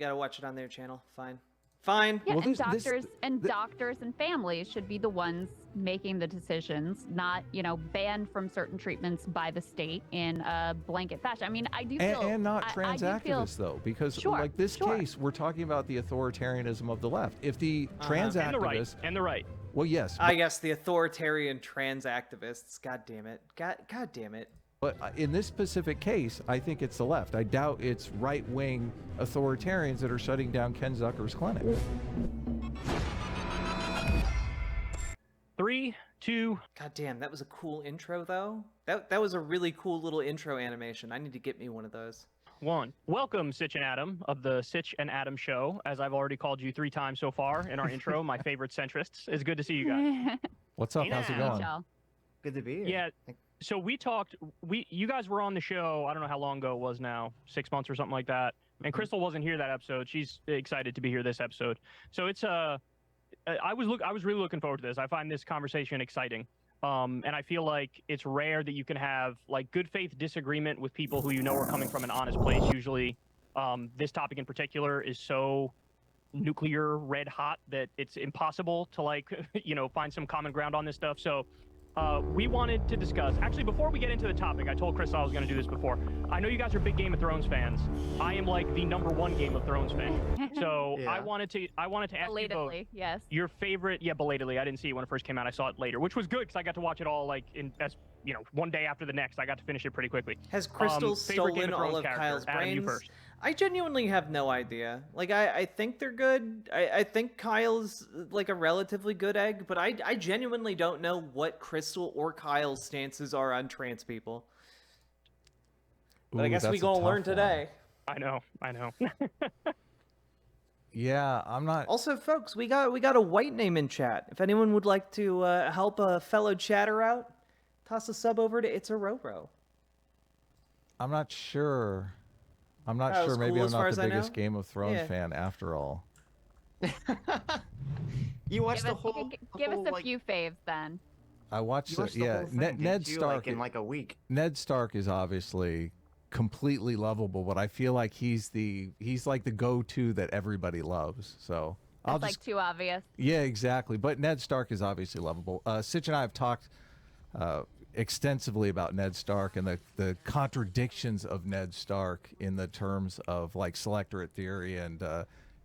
gotta watch it on their channel. Fine. Fine. Yeah, Well, and this- doctors and families should be the ones making the decisions, not, you know, banned from certain treatments by the state in a blanket fashion. I mean, I do feel... And not trans I do feel, activists, though, because Sure, like this sure. case, we're talking about the authoritarianism of the left. If the trans And the right. activists... And the right. Well, yes. I guess the authoritarian trans activists. God damn it. God damn it. But in this specific case, I think it's the left. I doubt it's right-wing authoritarians that are shutting down Ken Zucker's clinic. 3, 2. God damn, that was a cool intro, though. That was a really cool little intro animation. I need to get me one of those. 1. Welcome, Sitch and Adam of the Sitch and Adam Show. As I've already called you 3 times so far in our intro, my favorite centrists. It's good to see you guys. What's up? How's it going? Y'all. Good to be here. Yeah. So we talked. You guys were on the show. I don't know how long ago it was now, 6 months or something like that. And Krystal wasn't here that episode. She's excited to be here this episode. So it's I was really looking forward to this. I find this conversation exciting. And I feel like it's rare that you can have like good faith disagreement with people who you know are coming from an honest place. Usually, this topic in particular is so nuclear red hot that it's impossible to like find some common ground on this stuff. So we wanted to discuss. Actually, before we get into the topic, I told Krystal I was going to do this before. I know you guys are big Game of Thrones fans. I am like the #1 Game of Thrones fan. So Yeah. I wanted to ask you both Belatedly, yes. your favorite. Yeah, belatedly. I didn't see it when it first came out. I saw it later, which was good because I got to watch it all like one day after the next. I got to finish it pretty quickly. Has Krystal favorite Game stolen of all Thrones of character? Kyle's Adam, you brains? first. I genuinely have no idea. Like, I think they're good. I think Kyle's like a relatively good egg, but I genuinely don't know what Krystal or Kyle's stances are on trans people. But I Ooh, guess we that's a gonna tough learn one. today. I know. Yeah, I'm not. Also, folks, we got a white name in chat. If anyone would like to help a fellow chatter out, toss a sub over to It's a Roro. I'm not sure. I'm not That sure. was Maybe cool I'm as far not as the I biggest know. Game of Thrones Yeah. fan after all. You watched Give the us, whole. give us a like, few faves then. I watched You the watched the yeah. whole thing, Ned didn't you, Stark like, in like a week. Ned Stark is obviously completely lovable, but I feel like he's like the go-to that everybody loves. So I'll That's just like too obvious. yeah, exactly. But Ned Stark is obviously lovable. Sitch and I have talked extensively about Ned Stark and the contradictions of Ned Stark in the terms of like selectorate theory and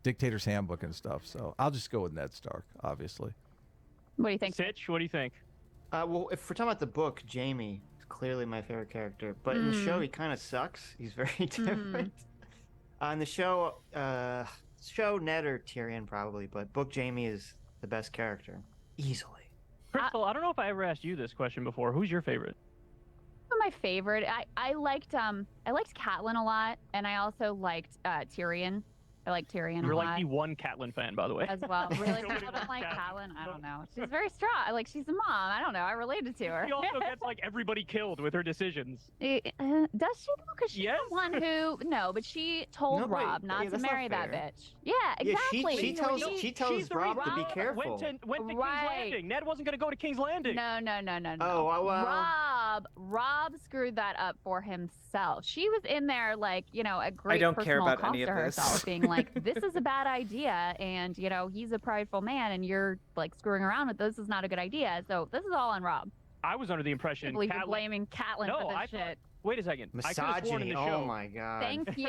Dictator's Handbook and stuff. So I'll just go with Ned Stark, obviously. What do you think? Sitch, what do you think? Well, if we're talking about the book, Jamie is clearly my favorite character, but in the show he kind of sucks. He's very different. On the show, Ned or Tyrion probably, but book Jamie is the best character easily. Krystal, I don't know if I ever asked you this question before. Who's your favorite? My favorite. I liked Catelyn a lot, and I also liked Tyrion. I like Tyrion You're a like lot the one Catelyn fan, by the way. as well. Really, Nobody I don't likes like Catelyn. Catelyn. I don't know. She's very strong. Like she's a mom. I don't know. I related to her. She also gets like everybody killed with her decisions. Does she though? Because she's Yes. the one who no, but she told No, but- Rob not yeah, to that's not marry that fair. bitch. Yeah, exactly. Yeah, she tells She's the Rob reason to be Rob careful. went to King's Right. Landing. Ned wasn't going to go to King's Landing. No. Oh, well. Rob screwed that up for himself. She was in there like, a great don't care personal about cost any to of this. herself, being like, this is a bad idea, and he's a prideful man, and you're like screwing around with this is not a good idea. So this is all on Rob. I was under the I impression believe you're Catelyn. blaming Catelyn No, for I this thought- shit. Wait a second. I could have sworn in Misogyny. the show. Oh my god. Thank you.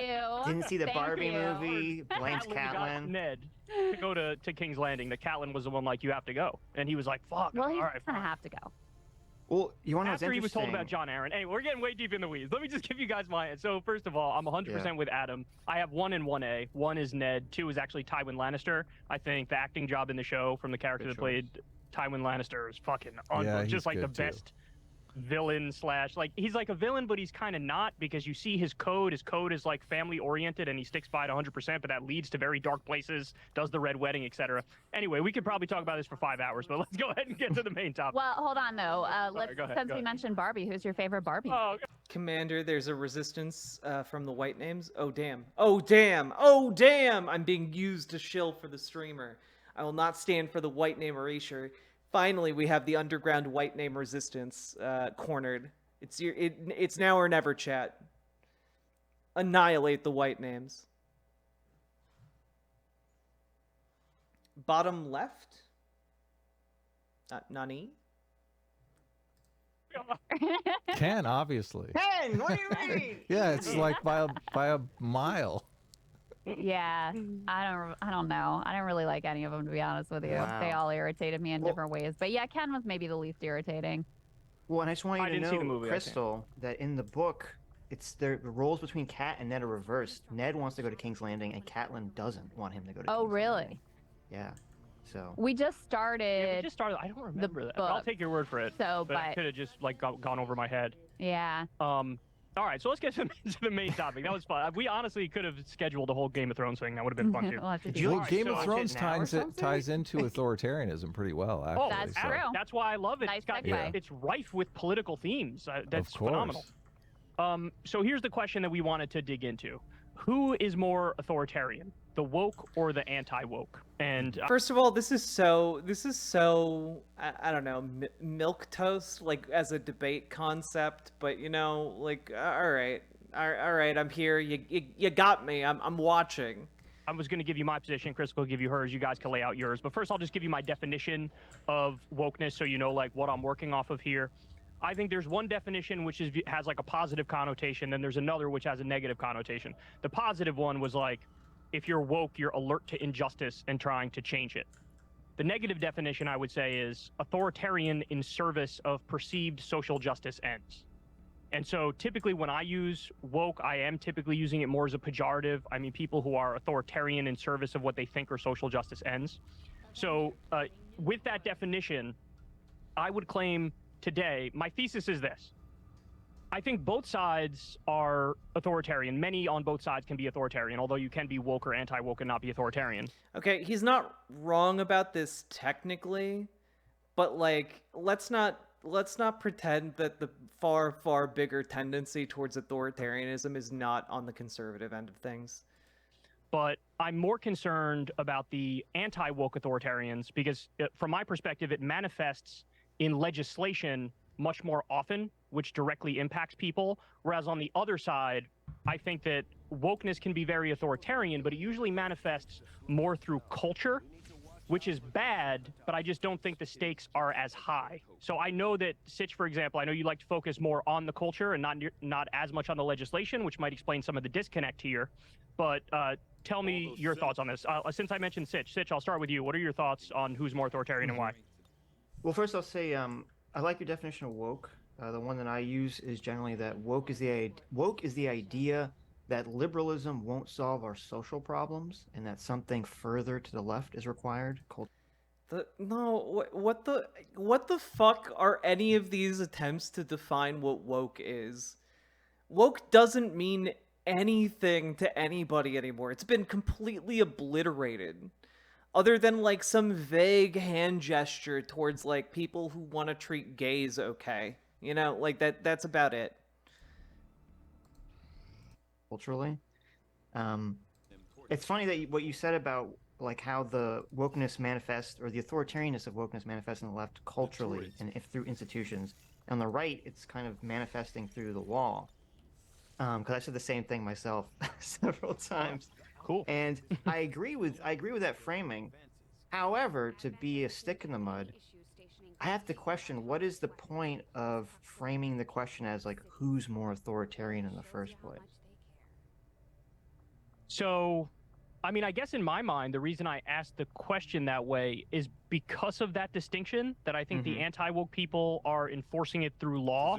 Didn't see the Thank Barbie you. movie. Blames Catelyn got Catelyn. Ned to go to King's Landing. That Catelyn was the one like you have to go, and he was like, "Fuck." Well, all he's right, gonna fine. have to go. Well, you want to know what's After he was interesting? told about John Aaron. Anyway, we're getting way deep in the weeds. Let me just give you guys my. So first of all, I'm 100% with Adam. I have 1 and 1A. 1 is Ned. 2 is actually Tywin Lannister. I think the acting job in the show from the character Good that played Tywin Lannister is fucking Yeah, he's just like the good, too. best villain slash like he's like a villain, but he's kind of not because you see his code. His code is like family oriented and he sticks by it 100%, but that leads to very dark places. Does the Red Wedding, etc. Anyway, we could probably talk about this for 5 hours, but let's go ahead and get to the main topic. Well, hold on though. go ahead, Since go we ahead. mentioned Barbie, who's your favorite Barbie? Oh, Commander, there's a resistance from the white names. Oh damn. Oh damn. Oh damn. I'm being used to shill for the streamer. I will not stand for the white name erasure. Finally, we have the underground white name resistance cornered. It's now or never, chat. Annihilate the white names. Bottom left? Nani? Ken, obviously. Ken, what do you mean? Yeah, it's like by a mile. Yeah, I don't know. I don't really like any of them, to be honest with you. Wow. They all irritated me in Well- different ways. But yeah, Ken was maybe the least irritating. Well, and I just want you I to didn't know, see the movie, I think. Krystal, that in the book, the roles between Kat and Ned are reversed. Ned wants to go to King's Landing, and Catelyn doesn't want him to go to Oh, King's really? Landing. Yeah. So. We just Yeah, started. we just started. I don't remember that. But I'll book. take your word for it. So, But I but could have just like gone over my head. yeah. All right, so let's get to the main topic. That was fun. We honestly could have scheduled a whole Game of Thrones thing. That would have been fun too. We'll have to Did do you that. Well, Alright, Game so of watch Thrones it now or something? ties into authoritarianism pretty well, actually. Oh, That's so- true. That's why I love it. Nice It's got, segue. it's rife with political themes. That's Of course. phenomenal. So here's the question that we wanted to dig into: who is more authoritarian, the woke or the anti-woke? And First of all, this is so I don't know, milk toast, like as a debate concept, but you know, like all right, I'm here. You got me. I'm watching. I was going to give you my position. Krystal will give you hers. You guys can lay out yours. But first, I'll just give you my definition of wokeness, so you know like what I'm working off of here. I think there's one definition which has like a positive connotation, then there's another which has a negative connotation. The positive one was like, if you're woke, you're alert to injustice and trying to change it. The negative definition, I would say, is authoritarian in service of perceived social justice ends. And so typically when I use woke, I am typically using it more as a pejorative. I mean, people who are authoritarian in service of what they think are social justice ends. So with that definition, I would claim today, my thesis is this. I think both sides are authoritarian. Many on both sides can be authoritarian, although you can be woke or anti-woke and not be authoritarian. Okay, he's not wrong about this technically, but like let's not pretend that the far bigger tendency towards authoritarianism is not on the conservative end of things. But I'm more concerned about the anti-woke authoritarians because from my perspective, it manifests in legislation much more often, which directly impacts people. Whereas on the other side, I think that wokeness can be very authoritarian, but it usually manifests more through culture, which is bad, but I just don't think the stakes are as high. So I know that Sitch, for example, I know you like to focus more on the culture and not as much on the legislation, which might explain some of the disconnect here. But tell me your thoughts on this. Since I mentioned Sitch, I'll start with you. What are your thoughts on who's more authoritarian and why? Well, first I'll say I like your definition of woke. The one that I use is generally that woke is the idea that liberalism won't solve our social problems and that something further to the left is required. What the fuck are any of these attempts to define what woke is? Woke doesn't mean anything to anybody anymore. It's been completely obliterated. Other than like some vague hand gesture towards like people who want to treat gays okay. You know, like that's about it. Culturally. It's funny that what you said about like how the wokeness manifests or the authoritarianness of wokeness manifests in the left culturally and if through institutions. On the right, it's kind of manifesting through the law. Because I said the same thing myself several times. Cool. And I agree with that framing. However, to be a stick in the mud, I have to question what is the point of framing the question as like who's more authoritarian in the first place? So, I mean, I guess in my mind, the reason I asked the question that way is because of that distinction that I think the anti-woke people are enforcing it through law.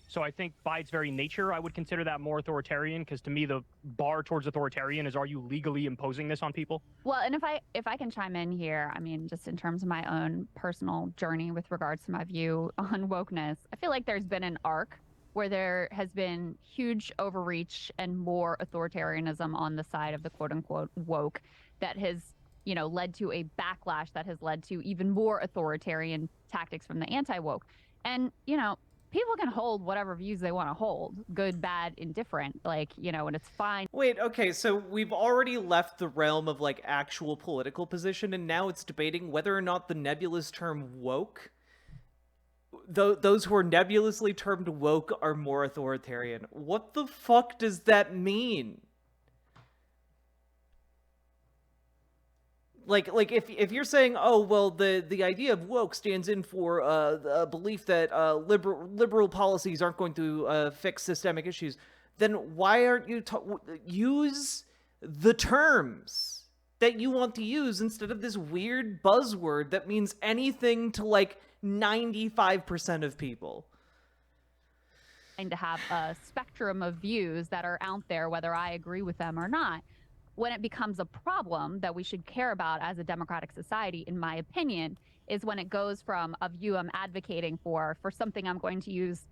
So I think by its very nature, I would consider that more authoritarian because to me, the bar towards authoritarian is, are you legally imposing this on people? Well, and if I can chime in here, I mean, just in terms of my own personal journey with regards to my view on wokeness, I feel like there's been an arc where there has been huge overreach and more authoritarianism on the side of the quote unquote woke that has, you know, led to a backlash that has led to even more authoritarian tactics from the anti-woke. And, you know, people can hold whatever views they want to hold, good, bad, indifferent, like, you know, and it's fine. Wait, okay, so we've already left the realm of like actual political position and now it's debating whether or not the nebulous term woke, those who are nebulously termed woke are more authoritarian. What the fuck does that mean? Like if you're saying, oh well, the idea of woke stands in for the belief that liberal policies aren't going to fix systemic issues, then why aren't you use the terms that you want to use instead of this weird buzzword that means anything to like 95% of people? To have a spectrum of views that are out there, whether I agree with them or not. When it becomes a problem that we should care about as a democratic society, in my opinion, is when it goes from a view I'm advocating for something I'm going to use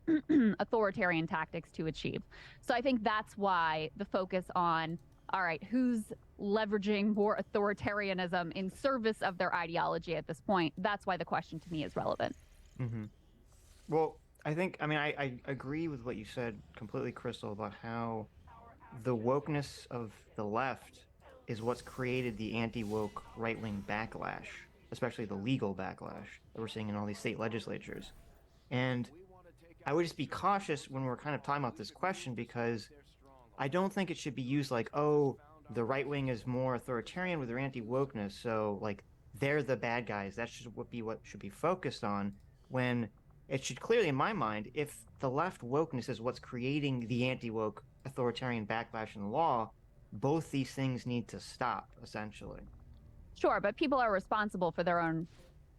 authoritarian tactics to achieve. So I think that's why the focus on, all right, who's leveraging more authoritarianism in service of their ideology at this point, that's why the question to me is relevant. Mm-hmm. Well, I agree with what you said completely, Krystal, about how the wokeness of the left is what's created the anti-woke right-wing backlash, especially the legal backlash that we're seeing in all these state legislatures. And I would just be cautious when we're kind of talking about this question, because I don't think it should be used like, oh, the right wing is more authoritarian with their anti-wokeness, so like they're the bad guys. That should be what should be focused on, when it should clearly, in my mind, if the left wokeness is what's creating the anti-woke authoritarian backlash in the law, both these things need to stop, essentially. Sure, but people are responsible for their own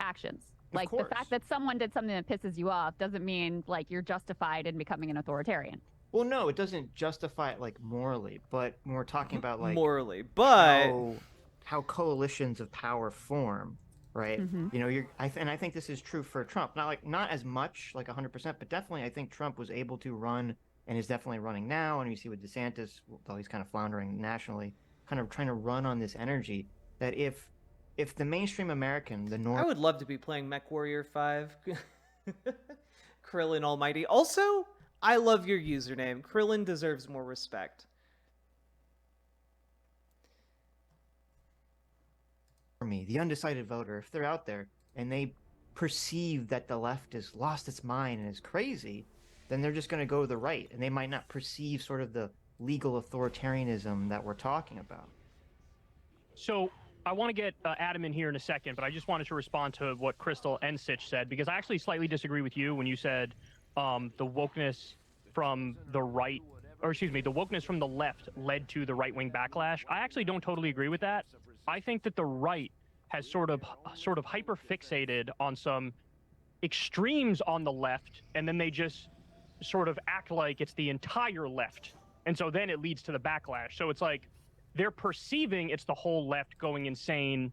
actions. Like the fact that someone did something that pisses you off doesn't mean like you're justified in becoming an authoritarian. Well, no, it doesn't justify it like morally, but when we're talking about like morally, but how coalitions of power form, right? Mm-hmm. You know, and I think this is true for Trump. Not as much, like 100%, but definitely I think Trump was able to run, and is definitely running now. And you see with DeSantis, though he's kind of floundering nationally, kind of trying to run on this energy that if the mainstream American, the norm, I would love to be playing MechWarrior 5. Krillin Almighty. Also, I love your username. Krillin deserves more respect. For me, the undecided voter, if they're out there and they perceive that the left has lost its mind and is crazy, then they're just going to go to the right, and they might not perceive sort of the legal authoritarianism that we're talking about. So I want to get Adam in here in a second, but I just wanted to respond to what Krystal and Sitch said, because I actually slightly disagree with you when you said the wokeness from the right, or excuse me, the wokeness from the left led to the right-wing backlash. I actually don't totally agree with that. I think that the right has sort of hyper-fixated on some extremes on the left, and then they just sort of act like it's the entire left. And so then it leads to the backlash. So it's like they're perceiving it's the whole left going insane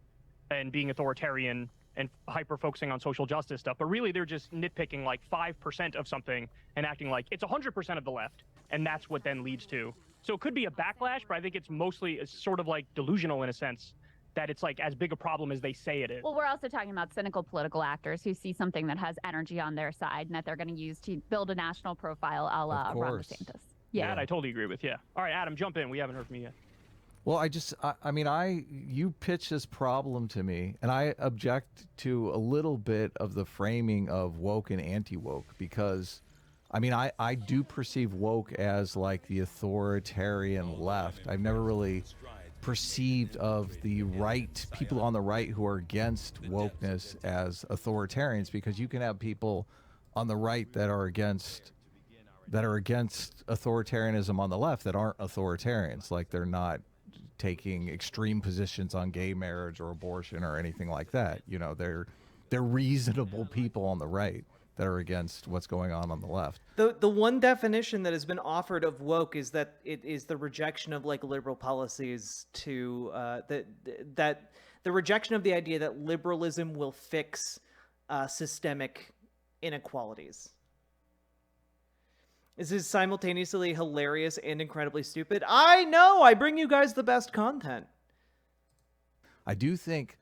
and being authoritarian and hyper-focusing on social justice stuff, but really they're just nitpicking like 5% of something and acting like it's 100% of the left, and that's what then leads to. So it could be a backlash, but I think it's mostly sort of like delusional in a sense, that it's like as big a problem as they say it is. Well, we're also talking about cynical political actors who see something that has energy on their side and that they're going to use to build a national profile a la Ron DeSantis. Yeah, that I totally agree with, yeah. All right, Adam, jump in. We haven't heard from you yet. Well, you pitch this problem to me, and I object to a little bit of the framing of woke and anti-woke, because, I do perceive woke as like the authoritarian left. I've never really perceived of the right, people on the right who are against wokeness as authoritarians, because you can have people on the right that are against authoritarianism on the left that aren't authoritarians, like they're not taking extreme positions on gay marriage or abortion or anything like that. You know, they're reasonable people on the right that are against what's going on the left. The one definition that has been offered of woke is that it is the rejection of like liberal policies to that the rejection of the idea that liberalism will fix systemic inequalities. This is simultaneously hilarious and incredibly stupid. I know, I bring you guys the best content. I do think,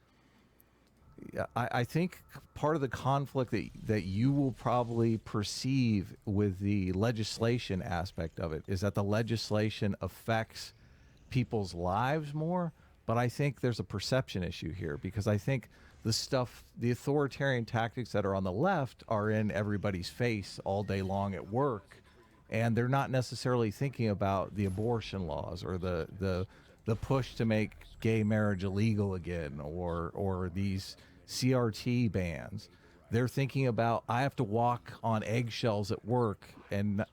I think part of the conflict that you will probably perceive with the legislation aspect of it is that the legislation affects people's lives more, but I think there's a perception issue here, because I think the authoritarian tactics that are on the left are in everybody's face all day long at work, and they're not necessarily thinking about the abortion laws or the the push to make gay marriage illegal again, or these CRT bans. They're thinking about, I have to walk on eggshells at work and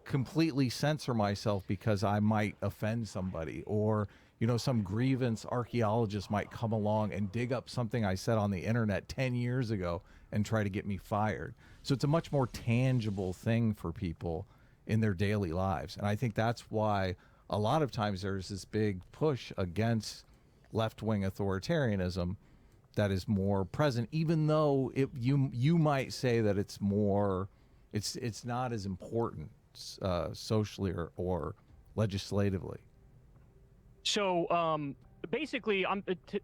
completely censor myself because I might offend somebody, or some grievance archaeologist might come along and dig up something I said on the internet 10 years ago and try to get me fired. So it's a much more tangible thing for people in their daily lives. And I think that's why a lot of times there's this big push against left-wing authoritarianism that is more present, even though you might say that it's not as important socially or legislatively. So basically,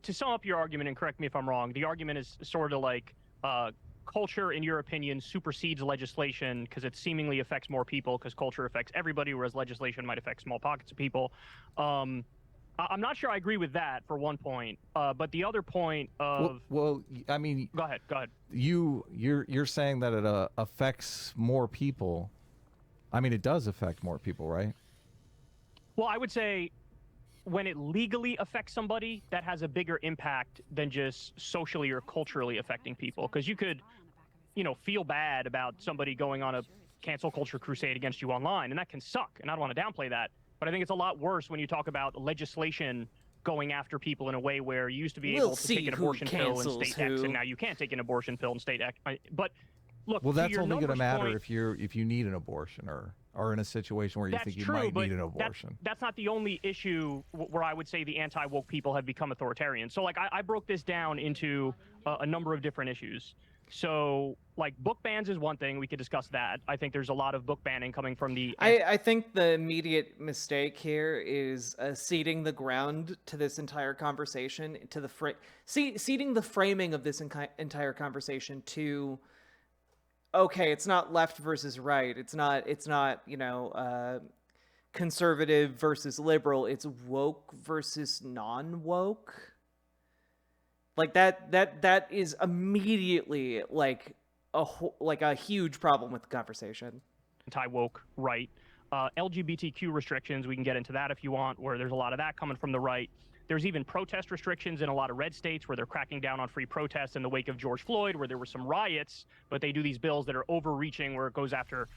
to sum up your argument, and correct me if I'm wrong, the argument is sort of like culture, in your opinion, supersedes legislation because it seemingly affects more people because culture affects everybody, whereas legislation might affect small pockets of people. I'm not sure I agree with that for one point, but the other point of well, I mean, go ahead. You're saying that it affects more people. I mean, it does affect more people, right? Well, I would say when it legally affects somebody, that has a bigger impact than just socially or culturally affecting people. Because you could, feel bad about somebody going on a cancel culture crusade against you online, and that can suck, and I don't want to downplay that. But I think it's a lot worse when you talk about legislation going after people in a way where you used to be able to take an abortion pill in state X, and now you can't take an abortion pill in state X. But look, well, that's only going to matter point, if you need an abortion or in a situation where you think you might need an abortion. That's not the only issue where I would say the anti-woke people have become authoritarian. So, like, I broke this down into a number of different issues. So, like, book bans is one thing. We could discuss that. I think there's a lot of book banning coming from the... I think the immediate mistake here is ceding the ground to this entire conversation, to the ceding the framing of this entire conversation to... Okay, it's not left versus right. It's not conservative versus liberal. It's woke versus non-woke. Like that is immediately like a huge problem with the conversation. Anti-woke right. LGBTQ restrictions, we can get into that if you want, where there's a lot of that coming from the right. There's even protest restrictions in a lot of red states where they're cracking down on free protests in the wake of George Floyd, where there were some riots, but they do these bills that are overreaching where it goes after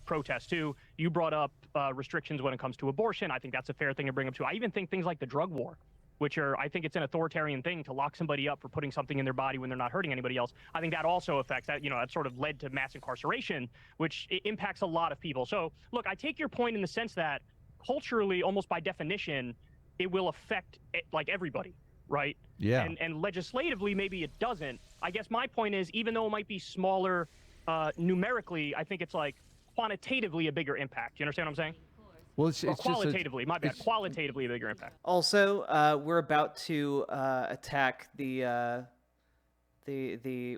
protests too. You brought up restrictions when it comes to abortion. I think that's a fair thing to bring up too. I even think things like the drug war, which I think it's an authoritarian thing to lock somebody up for putting something in their body when they're not hurting anybody else. I think that also affects that, that sort of led to mass incarceration, which impacts a lot of people. So look, I take your point in the sense that culturally, almost by definition, it will affect like everybody, right? Yeah. And legislatively, maybe it doesn't. I guess my point is, even though it might be smaller numerically, I think it's like quantitatively a bigger impact. You understand what I'm saying? Well, it's qualitatively, my bad. Qualitatively a bigger impact. Also, we're about to attack the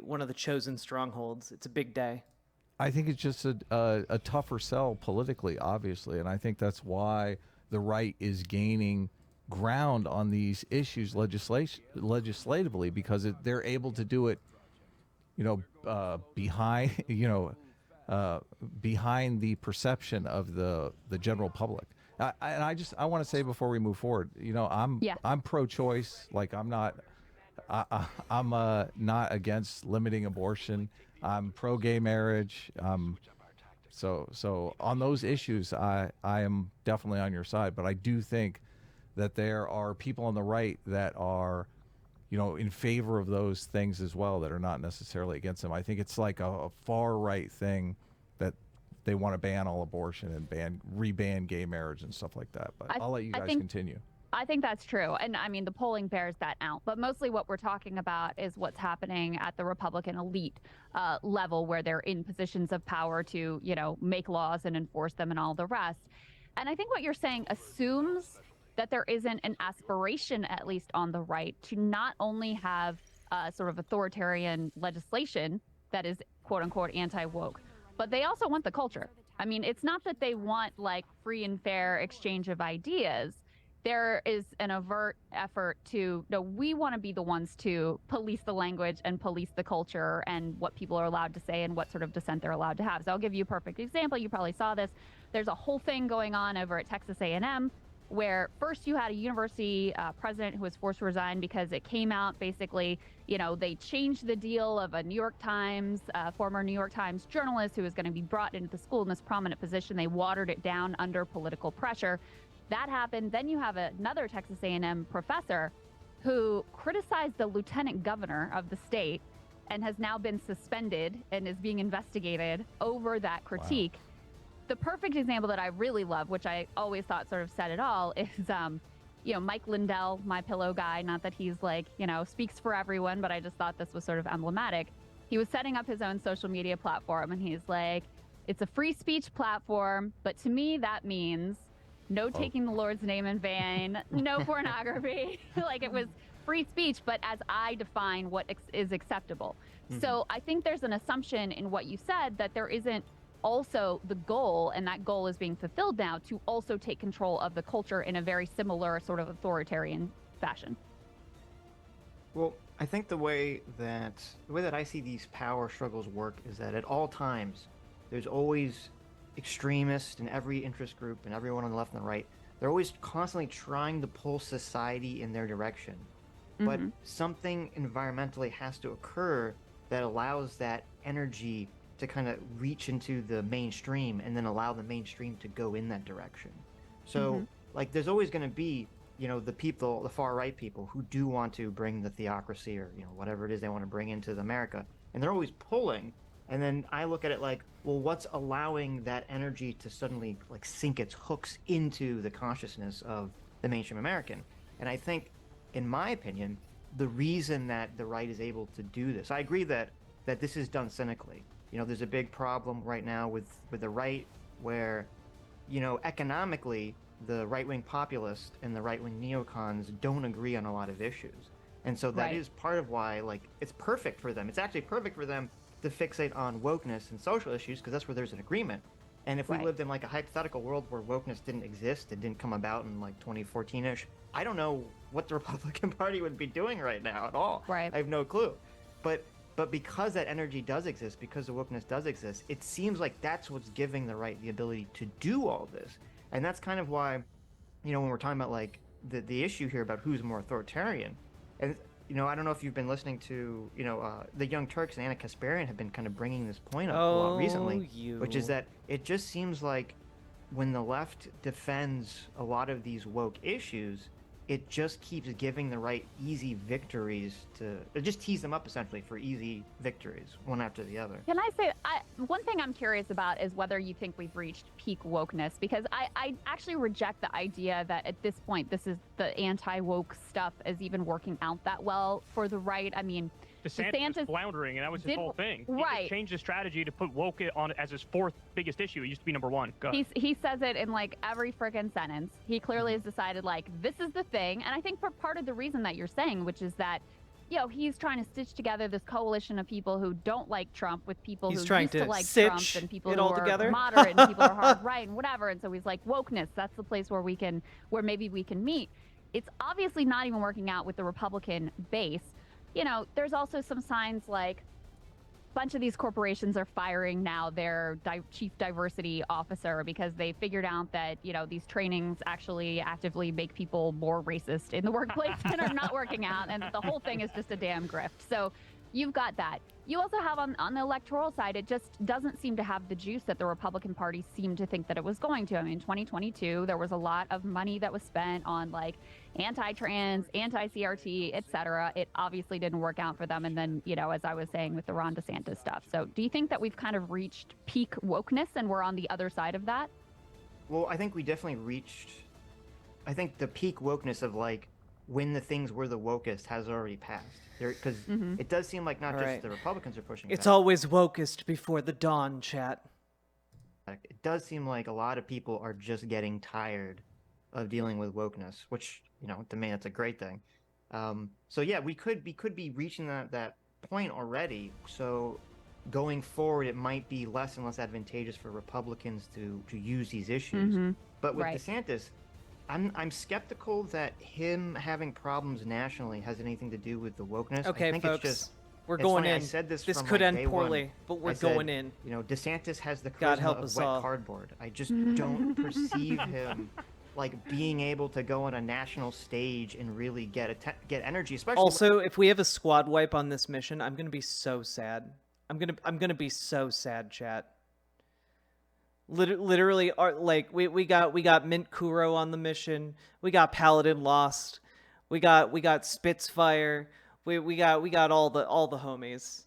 one of the chosen strongholds. It's a big day. I think it's just a tougher sell politically, obviously, and I think that's why the right is gaining ground on these issues legislatively, because they're able to do it, behind behind the perception of the general public. I want to say before we move forward, I'm pro-choice. Like I'm not against limiting abortion. I'm pro-gay marriage. So on those issues, I am definitely on your side. But I do think that there are people on the right that are, in favor of those things as well, that are not necessarily against them. I think it's like a far right thing that they want to ban all abortion and re-ban gay marriage and stuff like that. But I'll let you guys continue. I think that's true. And I mean, the polling bears that out. But mostly what we're talking about is what's happening at the Republican elite level, where they're in positions of power to, make laws and enforce them and all the rest. And I think what you're saying assumes that there isn't an aspiration, at least on the right, to not only have sort of authoritarian legislation that is quote unquote anti-woke, but they also want the culture. I mean, it's not that they want like free and fair exchange of ideas. There is an overt effort to, we want to be the ones to police the language and police the culture and what people are allowed to say and what sort of dissent they're allowed to have. So I'll give you a perfect example. You probably saw this. There's a whole thing going on over at Texas A&M where first you had a university president who was forced to resign because it came out basically, they changed the deal of a New York Times, former New York Times journalist who was going to be brought into the school in this prominent position. They watered it down under political pressure. That happened. Then you have another Texas A&M professor who criticized the lieutenant governor of the state and has now been suspended and is being investigated over that critique. Wow. The perfect example that I really love, which I always thought sort of said it all, is Mike Lindell, my pillow guy. Not that he's speaks for everyone, but I just thought this was sort of emblematic. He was setting up his own social media platform, and he's like, it's a free speech platform, but to me that means no taking the Lord's name in vain, no pornography. Like, it was free speech, but as I define what is acceptable. So I think there's an assumption in what you said that there isn't also the goal, and that goal is being fulfilled now, to also take control of the culture in a very similar sort of authoritarian fashion. Well, I think the way that I see these power struggles work is that at all times there's always extremists in every interest group and everyone on the left and the right. They're always constantly trying to pull society in their direction. But something environmentally has to occur that allows that energy to kind of reach into the mainstream and then allow the mainstream to go in that direction. So like, there's always going to be, the people, the far right people who do want to bring the theocracy or, whatever it is they want to bring into America. And they're always pulling. And then I look at it like, well, what's allowing that energy to suddenly like sink its hooks into the consciousness of the mainstream American? And I think, in my opinion, the reason that the right is able to do this, I agree that this is done cynically. There's a big problem right now with the right where, economically, the right-wing populists and the right-wing neocons don't agree on a lot of issues. And so that is part of why, like, it's perfect for them. It's actually perfect for them to fixate on wokeness and social issues, because that's where there's an agreement. And if we lived in like a hypothetical world where wokeness didn't exist, it didn't come about in like 2014-ish, I don't know what the Republican Party would be doing right now at all. I have no clue. But because that energy does exist, because the wokeness does exist, it seems like that's what's giving the right the ability to do all this. And that's kind of why, when we're talking about like the issue here about who's more authoritarian, and I don't know if you've been listening to, the Young Turks and Anna Kasparian have been kind of bringing this point up a lot recently, which is that it just seems like when the left defends a lot of these woke issues, it just keeps giving the right easy victories it just tees them up essentially for easy victories, one after the other. Can I say, one thing I'm curious about is whether you think we've reached peak wokeness, because I actually reject the idea that at this point, this is the anti-woke stuff is even working out that well for the right. I mean, DeSantis was floundering, and that was his whole thing. He just changed his strategy to put woke on as his fourth biggest issue. It used to be number one. Go ahead. He says it in like every freaking sentence. He clearly has decided like, this is the thing. And I think for part of the reason that you're saying, which is that, he's trying to stitch together this coalition of people who don't like Trump with people who used to like Trump, and people who are moderate and people who are hard right and whatever. And so he's like, wokeness, that's the place where maybe we can meet. It's obviously not even working out with the Republican base. There's also some signs like a bunch of these corporations are firing now their chief diversity officer because they figured out that, these trainings actually actively make people more racist in the workplace and are not working out. And the whole thing is just a damn grift. So you've got that. You also have on the electoral side, it just doesn't seem to have the juice that the Republican Party seemed to think that it was going to. I mean, 2022, there was a lot of money that was spent on like anti-trans, anti-CRT, et cetera. It obviously didn't work out for them. And then, as I was saying with the Ron DeSantis stuff. So do you think that we've kind of reached peak wokeness and we're on the other side of that? Well, I think we definitely I think the peak wokeness of like when the things were the wokest has already passed. Because it does seem like not just the Republicans are pushing it's back. Always wokest before the dawn, chat. It does seem like a lot of people are just getting tired of dealing with wokeness, which, to me, that's a great thing. So yeah, we could be reaching that point already. So going forward, it might be less and less advantageous for Republicans to use these issues. But with DeSantis, I'm skeptical that him having problems nationally has anything to do with the wokeness. Okay, I think folks, it's just, we're going in. I said this from could like end day poorly, one. but we're said, going in. DeSantis has the God charisma help of us wet all. cardboard. I just don't perceive him like being able to go on a national stage and really get energy, especially Also, if we have a squad wipe on this mission, I'm gonna be so sad. I'm gonna be so sad, chat. Literally, like we got Mint Kuro on the mission. We got Paladin Lost. We got Spitfire. We got all the homies.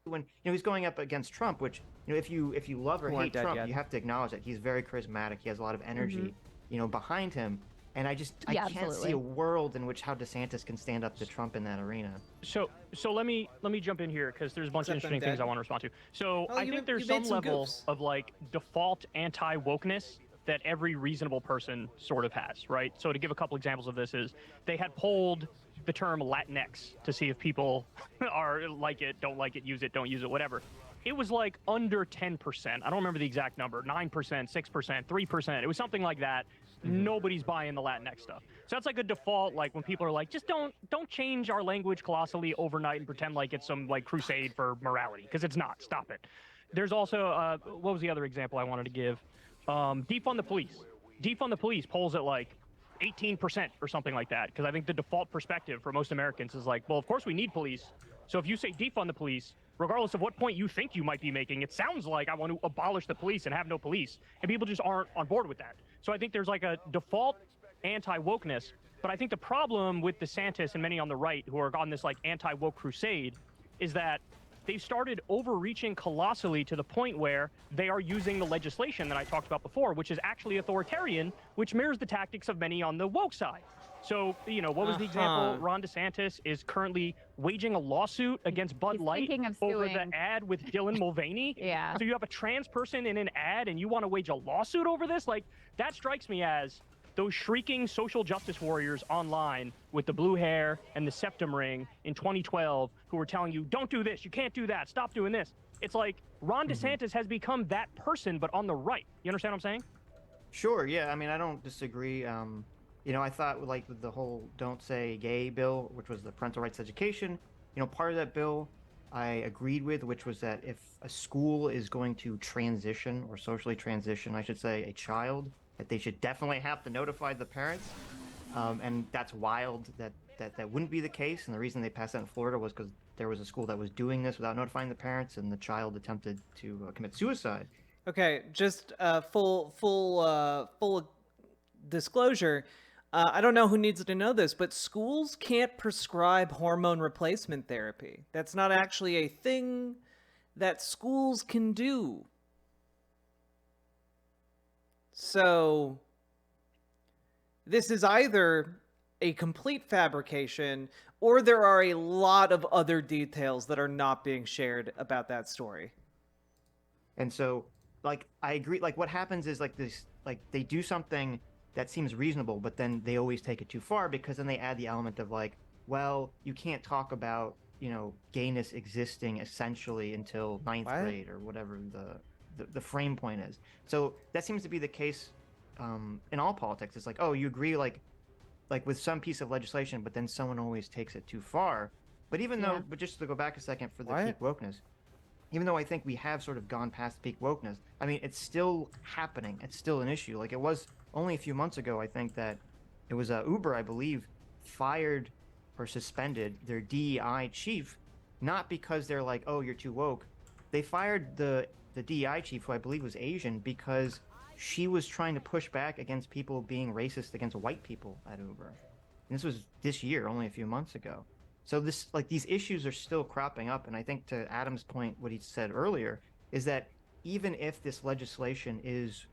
when he's going up against Trump, which if you love or Who aren't hate dead Trump, yet. you have to acknowledge that he's very charismatic. He has a lot of energy, behind him. And I Yeah, can't see absolutely. a world in which how DeSantis can stand up to Trump in that arena. So let me jump in here because there's a bunch of Except I'm interesting things dead. I want to respond to. So Oh, I you think made- there's you some made some level goofs. of like default anti-wokeness that every reasonable person sort of has, right? So to give a couple examples of this is they had polled the term Latinx to see if people are like it, don't like it, use it, don't use it, whatever. It was like under 10%. I don't remember the exact number, 9%, 6%, 3%. It was something like that. Nobody's buying the Latinx stuff. So that's like a default, like when people are like, just don't change our language colossally overnight and pretend like it's some like crusade for morality, because it's not. Stop it. There's also, what was the other example I wanted to give? Defund the police. Defund the police polls at like 18% or something like that, because I think the default perspective for most Americans is like, well, of course we need police. So if you say defund the police, regardless of what point you think you might be making, it sounds like I want to abolish the police and have no police. And people just aren't on board with that. So I think there's like a default anti-wokeness. But I think the problem with DeSantis and many on the right who are on this like anti-woke crusade is that they've started overreaching colossally to the point where they are using the legislation that I talked about before, which is actually authoritarian, which mirrors the tactics of many on the woke side. So, what was the example? Ron DeSantis is currently waging a lawsuit against Bud He's Light thinking of over suing. the ad with Dylan Mulvaney. Yeah. So you have a trans person in an ad and you want to wage a lawsuit over this? Like, that strikes me as those shrieking social justice warriors online with the blue hair and the septum ring in 2012 who were telling you, don't do this, you can't do that, stop doing this. It's like Ron DeSantis has become that person, but on the right. You understand what I'm saying? Sure, yeah. I mean, I don't disagree. I thought like with the whole "Don't Say Gay" bill, which was the parental rights education, part of that bill I agreed with, which was that if a school is going to transition or socially transition, I should say, a child, that they should definitely have to notify the parents. And that's wild that wouldn't be the case. And the reason they passed that in Florida was because there was a school that was doing this without notifying the parents, and the child attempted to commit suicide. Okay, just full disclosure. I don't know who needs to know this, but schools can't prescribe hormone replacement therapy. That's not actually a thing that schools can do. So, this is either a complete fabrication, or there are a lot of other details that are not being shared about that story. And so, like, I agree. Like, what happens is like this, like they do something that seems reasonable, but then they always take it too far, because then they add the element of like, well, you can't talk about, gayness existing essentially until ninth What? grade or whatever the frame point is. So that seems to be the case in all politics. It's like, oh, you agree like with some piece of legislation, but then someone always takes it too far. But even though, but just to go back a second for the What? peak wokeness, even though I think we have sort of gone past peak wokeness, I mean, it's still happening. It's still an issue. Like, it was only a few months ago, I think, that it was Uber, I believe, fired or suspended their DEI chief, not because they're like, oh, you're too woke. They fired the DEI chief, who I believe was Asian, because she was trying to push back against people being racist against white people at Uber. And this was this year, only a few months ago. So these issues are still cropping up, and I think to Adam's point, what he said earlier is that even if this legislation is,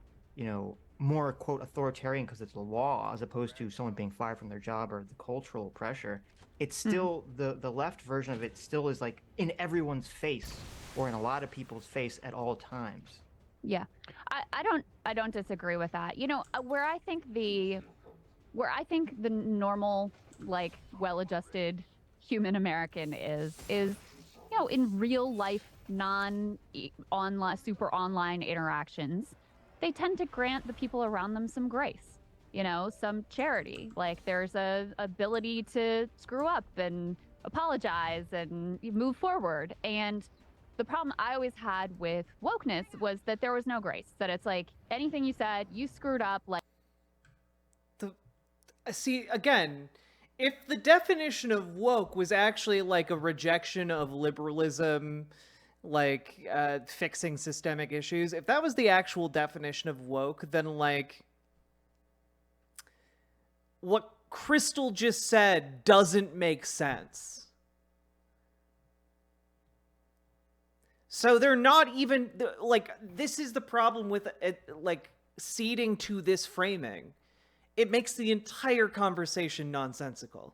more quote authoritarian because it's a law as opposed to someone being fired from their job or the cultural pressure, it's still the left version of it still is like in everyone's face or in a lot of people's face at all times. Yeah, I don't disagree with that. Where I think the normal, like, well-adjusted human American is in real life, non-online, super online interactions, they tend to grant the people around them some grace, some charity. Like, there's a ability to screw up and apologize and move forward. And the problem I always had with wokeness was that there was no grace, that it's like anything you said, you screwed up, like. See, again, if the definition of woke was actually like a rejection of liberalism, like fixing systemic issues, if that was the actual definition of woke, then like what Krystal just said doesn't make sense. So they're not even like, this is the problem with it, like ceding to this framing. It makes the entire conversation nonsensical.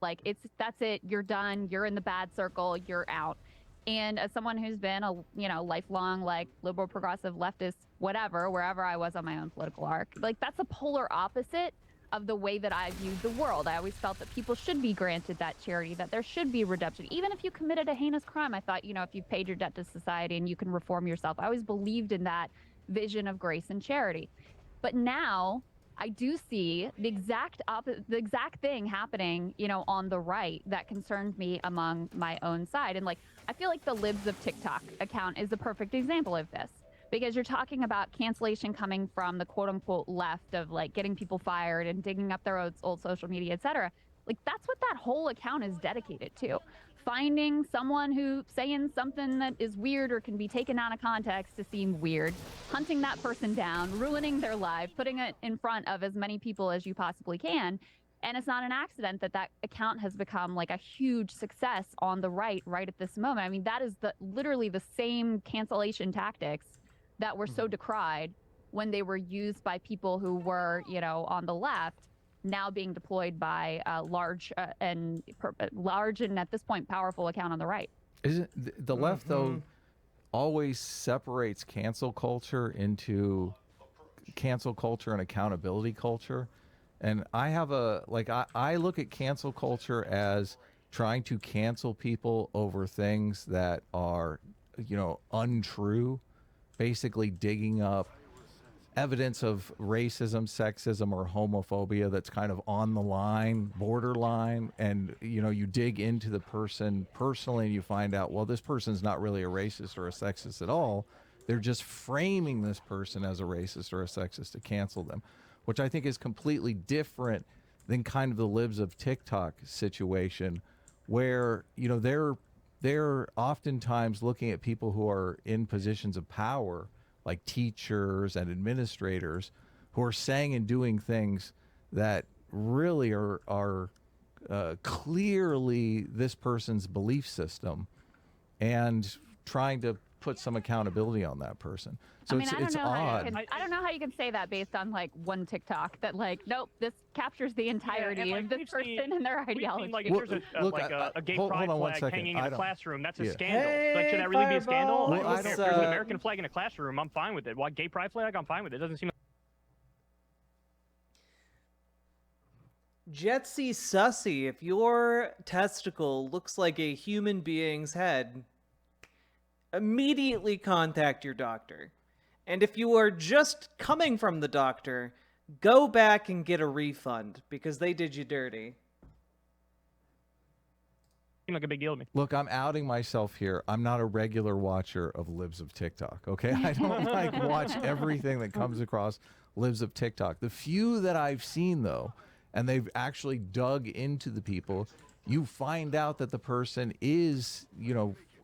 Like, that's it, you're done, you're in the bad circle, you're out. And as someone who's been a lifelong like liberal, progressive, leftist, whatever, wherever I was on my own political arc, like that's a polar opposite of the way that I viewed the world. I always felt that people should be granted that charity, that there should be redemption. Even if you committed a heinous crime, I thought, if you've paid your debt to society and you can reform yourself, I always believed in that vision of grace and charity. But now I do see the exact thing happening, on the right that concerns me among my own side. And like, I feel like the Libs of TikTok account is the perfect example of this, because you're talking about cancellation coming from the quote unquote left of like getting people fired and digging up their old social media, etc. Like, that's what that whole account is dedicated to. Finding someone who's saying something that is weird or can be taken out of context to seem weird, hunting that person down, ruining their life, putting it in front of as many people as you possibly can. And it's not an accident that that account has become like a huge success on the right at this moment. I mean, that is literally the same cancellation tactics that were so decried when they were used by people who were, on the left, now being deployed by large and at this point powerful account on the right. Isn't the left though always separates cancel culture into cancel culture and accountability culture? And I have I look at cancel culture as trying to cancel people over things that are, untrue, basically digging up evidence of racism, sexism, or homophobia that's kind of on the line, borderline, and you dig into the person personally and you find out, well, this person's not really a racist or a sexist at all. They're just framing this person as a racist or a sexist to cancel them, which I think is completely different than kind of the Libs of TikTok situation, where they're oftentimes looking at people who are in positions of power, like teachers and administrators, who are saying and doing things that really are clearly this person's belief system, and trying to put some accountability on that person. So it's odd. I don't know how you can say that based on like one TikTok that like, nope, this captures the entirety of this person and their ideology. Like, if there's a gay pride flag hanging in a classroom, that's a scandal. Like, should that really be a scandal? Well, if there's an American flag in a classroom, I'm fine with it. Why gay pride flag? I'm fine with it. It doesn't seem. Jetsy Sussy, if your testicle looks like a human being's head, immediately contact your doctor. And if you are just coming from the doctor, go back and get a refund, because they did you dirty. Seem like a big deal to me. Look, I'm outing myself here. I'm not a regular watcher of Libs of TikTok, okay? I don't watch everything that comes across Libs of TikTok. The few that I've seen, though, and they've actually dug into the people, you find out that the person is,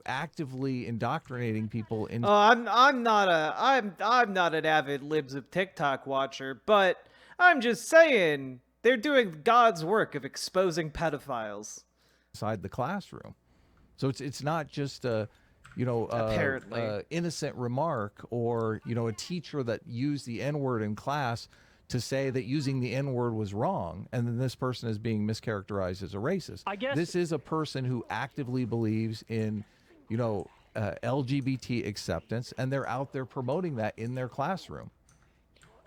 actively indoctrinating people in. Oh, I'm not an avid Libs of TikTok watcher, but I'm just saying they're doing God's work of exposing pedophiles inside the classroom. So it's not just a apparently innocent remark, or a teacher that used the N-word in class to say that using the N-word was wrong, and then this person is being mischaracterized as a racist. I guess this is a person who actively believes in LGBT acceptance, and they're out there promoting that in their classroom.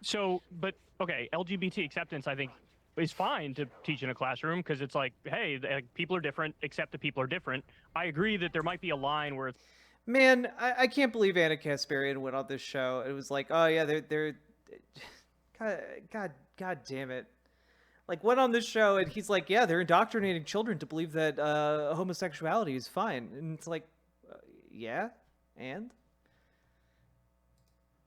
So, but okay, LGBT acceptance, I think, is fine to teach in a classroom, because it's like, hey, people are different, accept that people are different. I agree that there might be a line where Man, I can't believe Anna Kasparian went on this show. It was like, oh yeah, they're God damn it. Like, went on this show and he's like, yeah, they're indoctrinating children to believe that homosexuality is fine. And it's like, yeah, and?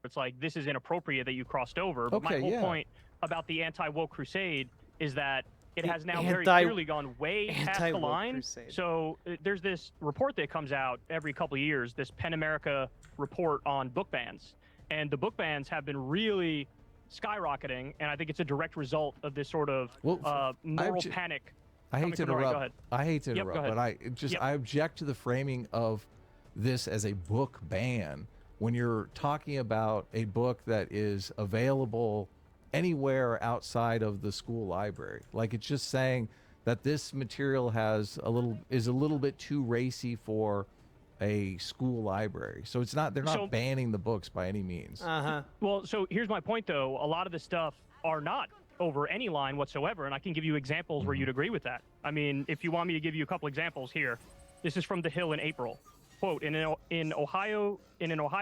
it's like, this is inappropriate that you crossed over. But my whole point about the anti-woke crusade is that it The has now very anti- clearly gone way past the anti-woke line. crusade. So there's this report that comes out every couple of years, this PEN America report on book bans. And the book bans have been really skyrocketing, and I think it's a direct result of this sort of moral panic. I hate coming to from the right. Go interrupt. ahead. I hate to Yep, go interrupt, ahead. but Yep. I object to the framing of this as a book ban when you're talking about a book that is available anywhere outside of the school library. Like, it's just saying that this material is a little bit too racy for a school library. So it's not, they're not So- banning the books by any means. Well, so here's my point, though. A lot of the stuff are not over any line whatsoever, and I can give you examples where you'd agree with that. I mean, if you want me to give you a couple examples here, this is from The Hill in April. Quote, in an Ohio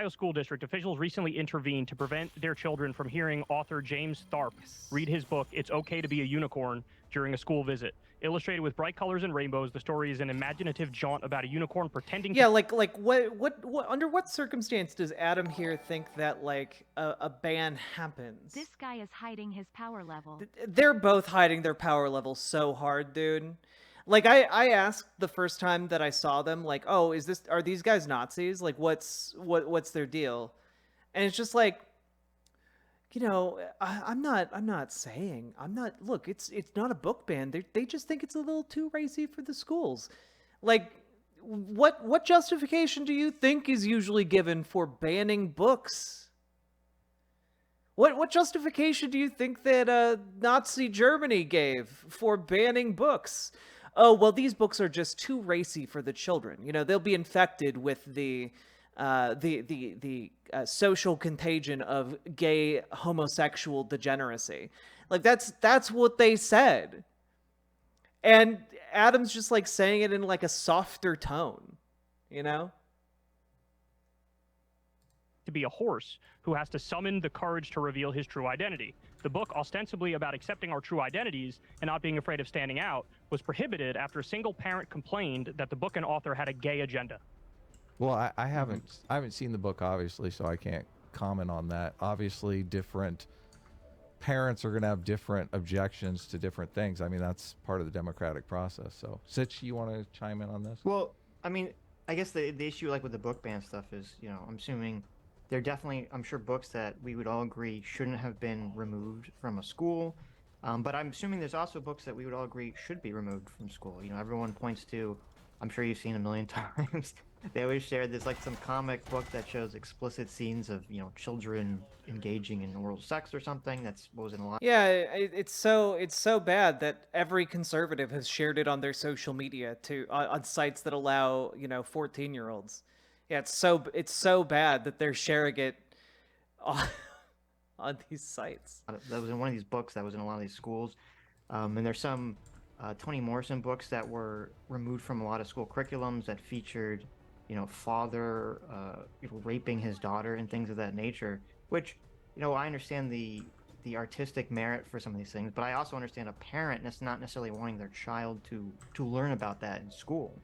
school district, officials recently intervened to prevent their children from hearing author James Tharp read his book, It's Okay to Be a Unicorn, during a school visit. Illustrated with bright colors and rainbows, the story is an imaginative jaunt about a unicorn pretending Yeah, to... like what under what circumstance does Adam here think that like a ban happens? This guy is hiding his power level. They're both hiding their power level so hard, dude. Like I asked the first time that I saw them, like, oh, are these guys Nazis? Like, what's their deal? And it's just like, you know, I'm not saying, look, it's not a book ban. They just think it's a little too racy for the schools. Like, what justification do you think is usually given for banning books? What justification do you think that Nazi Germany gave for banning books? Oh, well, these books are just too racy for the children. You know, they'll be infected with the social contagion of gay homosexual degeneracy. Like, that's what they said. And Adam's just like saying it in like a softer tone, you know? to be a horse who has to summon the courage to reveal his true identity. The book, ostensibly about accepting our true identities and not being afraid of standing out, was prohibited after a single parent complained that the book and author had a gay agenda. Well, I haven't seen the book, obviously, so I can't comment on that. Obviously, different parents are going to have different objections to different things. I mean, that's part of the democratic process. So, Sitch, you want to chime in on this? Well, I mean, I guess the issue, like with the book ban stuff, is, you know, I'm assuming there are definitely, I'm sure, books that we would all agree shouldn't have been removed from a school. But I'm assuming there's also books that we would all agree should be removed from school. You know, everyone points to, I'm sure you've seen a million times, they always share this, like, some comic book that shows explicit scenes of, you know, children engaging in oral sex or something. That's what was in a lot. Yeah, it's so bad that every conservative has shared it on their social media on sites that allow, you know, 14-year-olds. Yeah, it's so bad that they're sharing it on these sites. That was in one of these books that was in a lot of these schools. And there's some Toni Morrison books that were removed from a lot of school curriculums that featured, you know, father raping his daughter and things of that nature, which, you know, I understand the artistic merit for some of these things, but I also understand a parent that's not necessarily wanting their child to learn about that in school.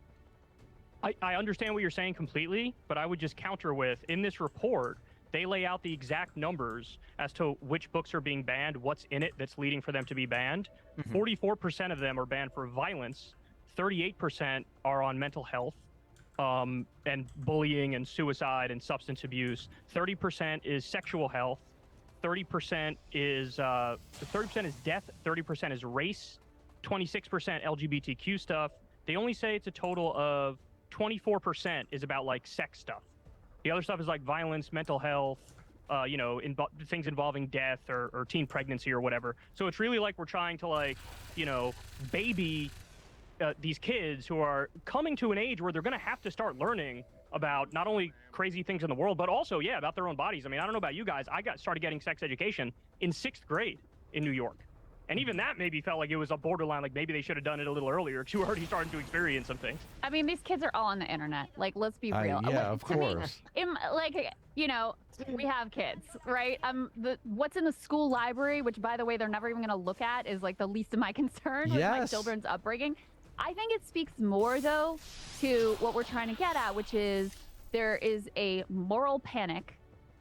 I understand what you're saying completely, but I would just counter with, in this report, they lay out the exact numbers as to which books are being banned, what's in it that's leading for them to be banned. 44% of them are banned for violence, 38% are on mental health, and bullying and suicide and substance abuse. 30% is sexual health. 30% is death. 30% is race. 26% LGBTQ stuff. They only say it's a total of 24% is about like sex stuff. The other stuff is like violence, mental health, you know, things involving death or teen pregnancy or whatever. So it's really like we're trying to, like, you know, baby these kids who are coming to an age where they're going to have to start learning about not only crazy things in the world, but also, yeah, about their own bodies. I mean, I don't know about you guys. I started getting sex education in 6th grade in New York. And even that maybe felt like it was a borderline, like maybe they should have done it a little earlier, because you were already starting to experience some things. I mean, these kids are all on the internet. Like, let's be real. Yeah, of course. Like, you know, we have kids, right? What's in the school library, which, by the way, they're never even going to look at, is like the least of my concern with my Yes. children's upbringing. I think it speaks more, though, to what we're trying to get at, which is there is a moral panic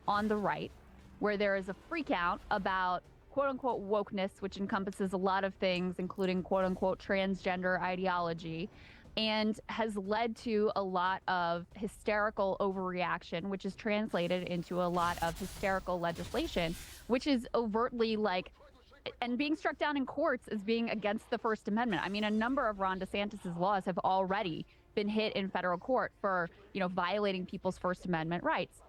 on the right, where there is a freak out about quote unquote wokeness, which encompasses a lot of things, including quote unquote transgender ideology, and has led to a lot of hysterical overreaction, which is translated into a lot of hysterical legislation, which is overtly like, and being struck down in courts as being against the First Amendment. I mean, a number of Ron DeSantis's laws have already been hit in federal court for, violating people's First Amendment rights.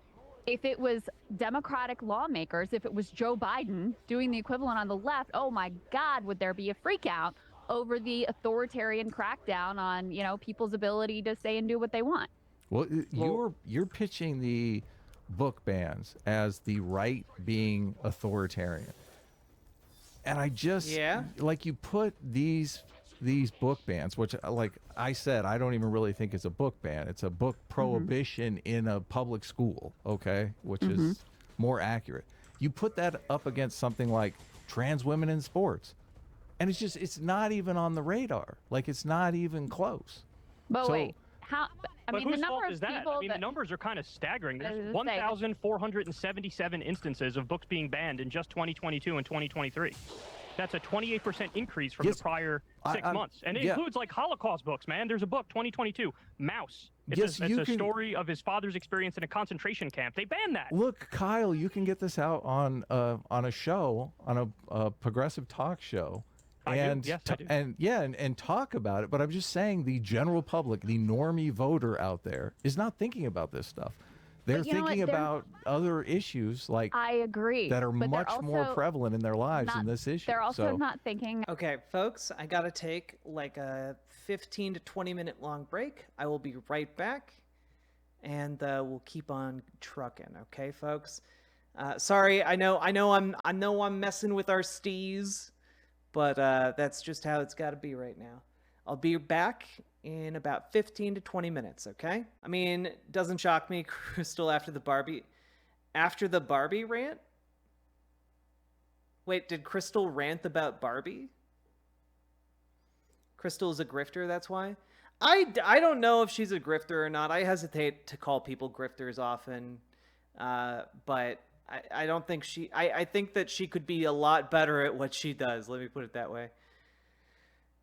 If it was Democratic lawmakers, if it was Joe Biden doing the equivalent on the left, oh my God, would there be a freak out over the authoritarian crackdown on, people's ability to say and do what they want? Well, you're pitching the book bans as the right being authoritarian. And I just like you put these book bans, which, like I said, I don't even really think it's a book ban. It's a book prohibition in a public school, okay, which is more accurate. You put that up against something like trans women in sports, and it's not even on the radar. Like, it's not even close. But So- wait, how? I But mean, the whose number fault of is that? people I mean, the numbers are kind of staggering. There's 1,477 instances of books being banned in just 2022 and 2023. That's a 28% increase from Yes, the prior 6 I'm- months. And it yeah. includes like Holocaust books, man. There's a book, 2022, Mouse. Yes, It's you a can- story of his father's experience in a concentration camp. They banned that. Look, Kyle, you can get this out on a show, on a progressive talk show. I do. And Yes, I do. and talk about it. But I'm just saying, the general public, the normie voter out there, is not thinking about this stuff. They're But you know what? thinking They're- about other issues like I agree. that are but they're much more also prevalent in their lives not- than this issue. They're also So- not thinking. Okay, folks, I gotta take like a 15 to 20-minute long break. I will be right back, and we'll keep on trucking. Okay, folks. Sorry, I know I'm messing with our stees, but that's just how it's got to be right now. I'll be back in about 15 to 20 minutes. Okay. I mean, doesn't shock me, Krystal, after the Barbie rant. Wait, did Krystal rant about Barbie? Krystal is a grifter, that's why? I don't know if she's a grifter or not. I hesitate to call people grifters often, but I don't think I think that she could be a lot better at what she does. Let me put it that way.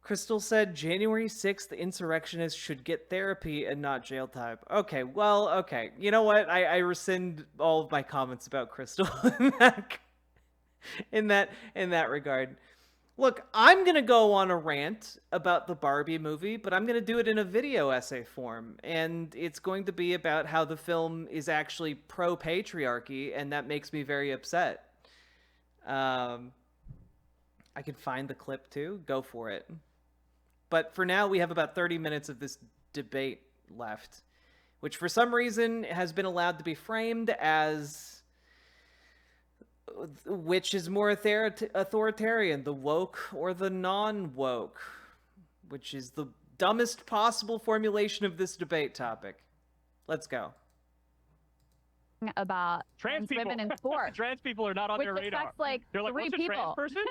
Krystal said January 6th insurrectionists should get therapy and not jail time. Okay, well, okay. You know what? I rescind all of my comments about Krystal in that regard. Look, I'm going to go on a rant about the Barbie movie, but I'm going to do it in a video essay form. And it's going to be about how the film is actually pro-patriarchy, and that makes me very upset. I could find the clip too. Go for it. But for now, we have about 30 minutes of this debate left, which for some reason has been allowed to be framed as which is more authoritarian, the woke or the non-woke, which is the dumbest possible formulation of this debate topic. Let's go. About Trans people. women in sports. Trans people are not on Which their radar. affects, like, They're like, 3 what's a people. trans person?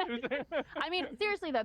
I mean, seriously though,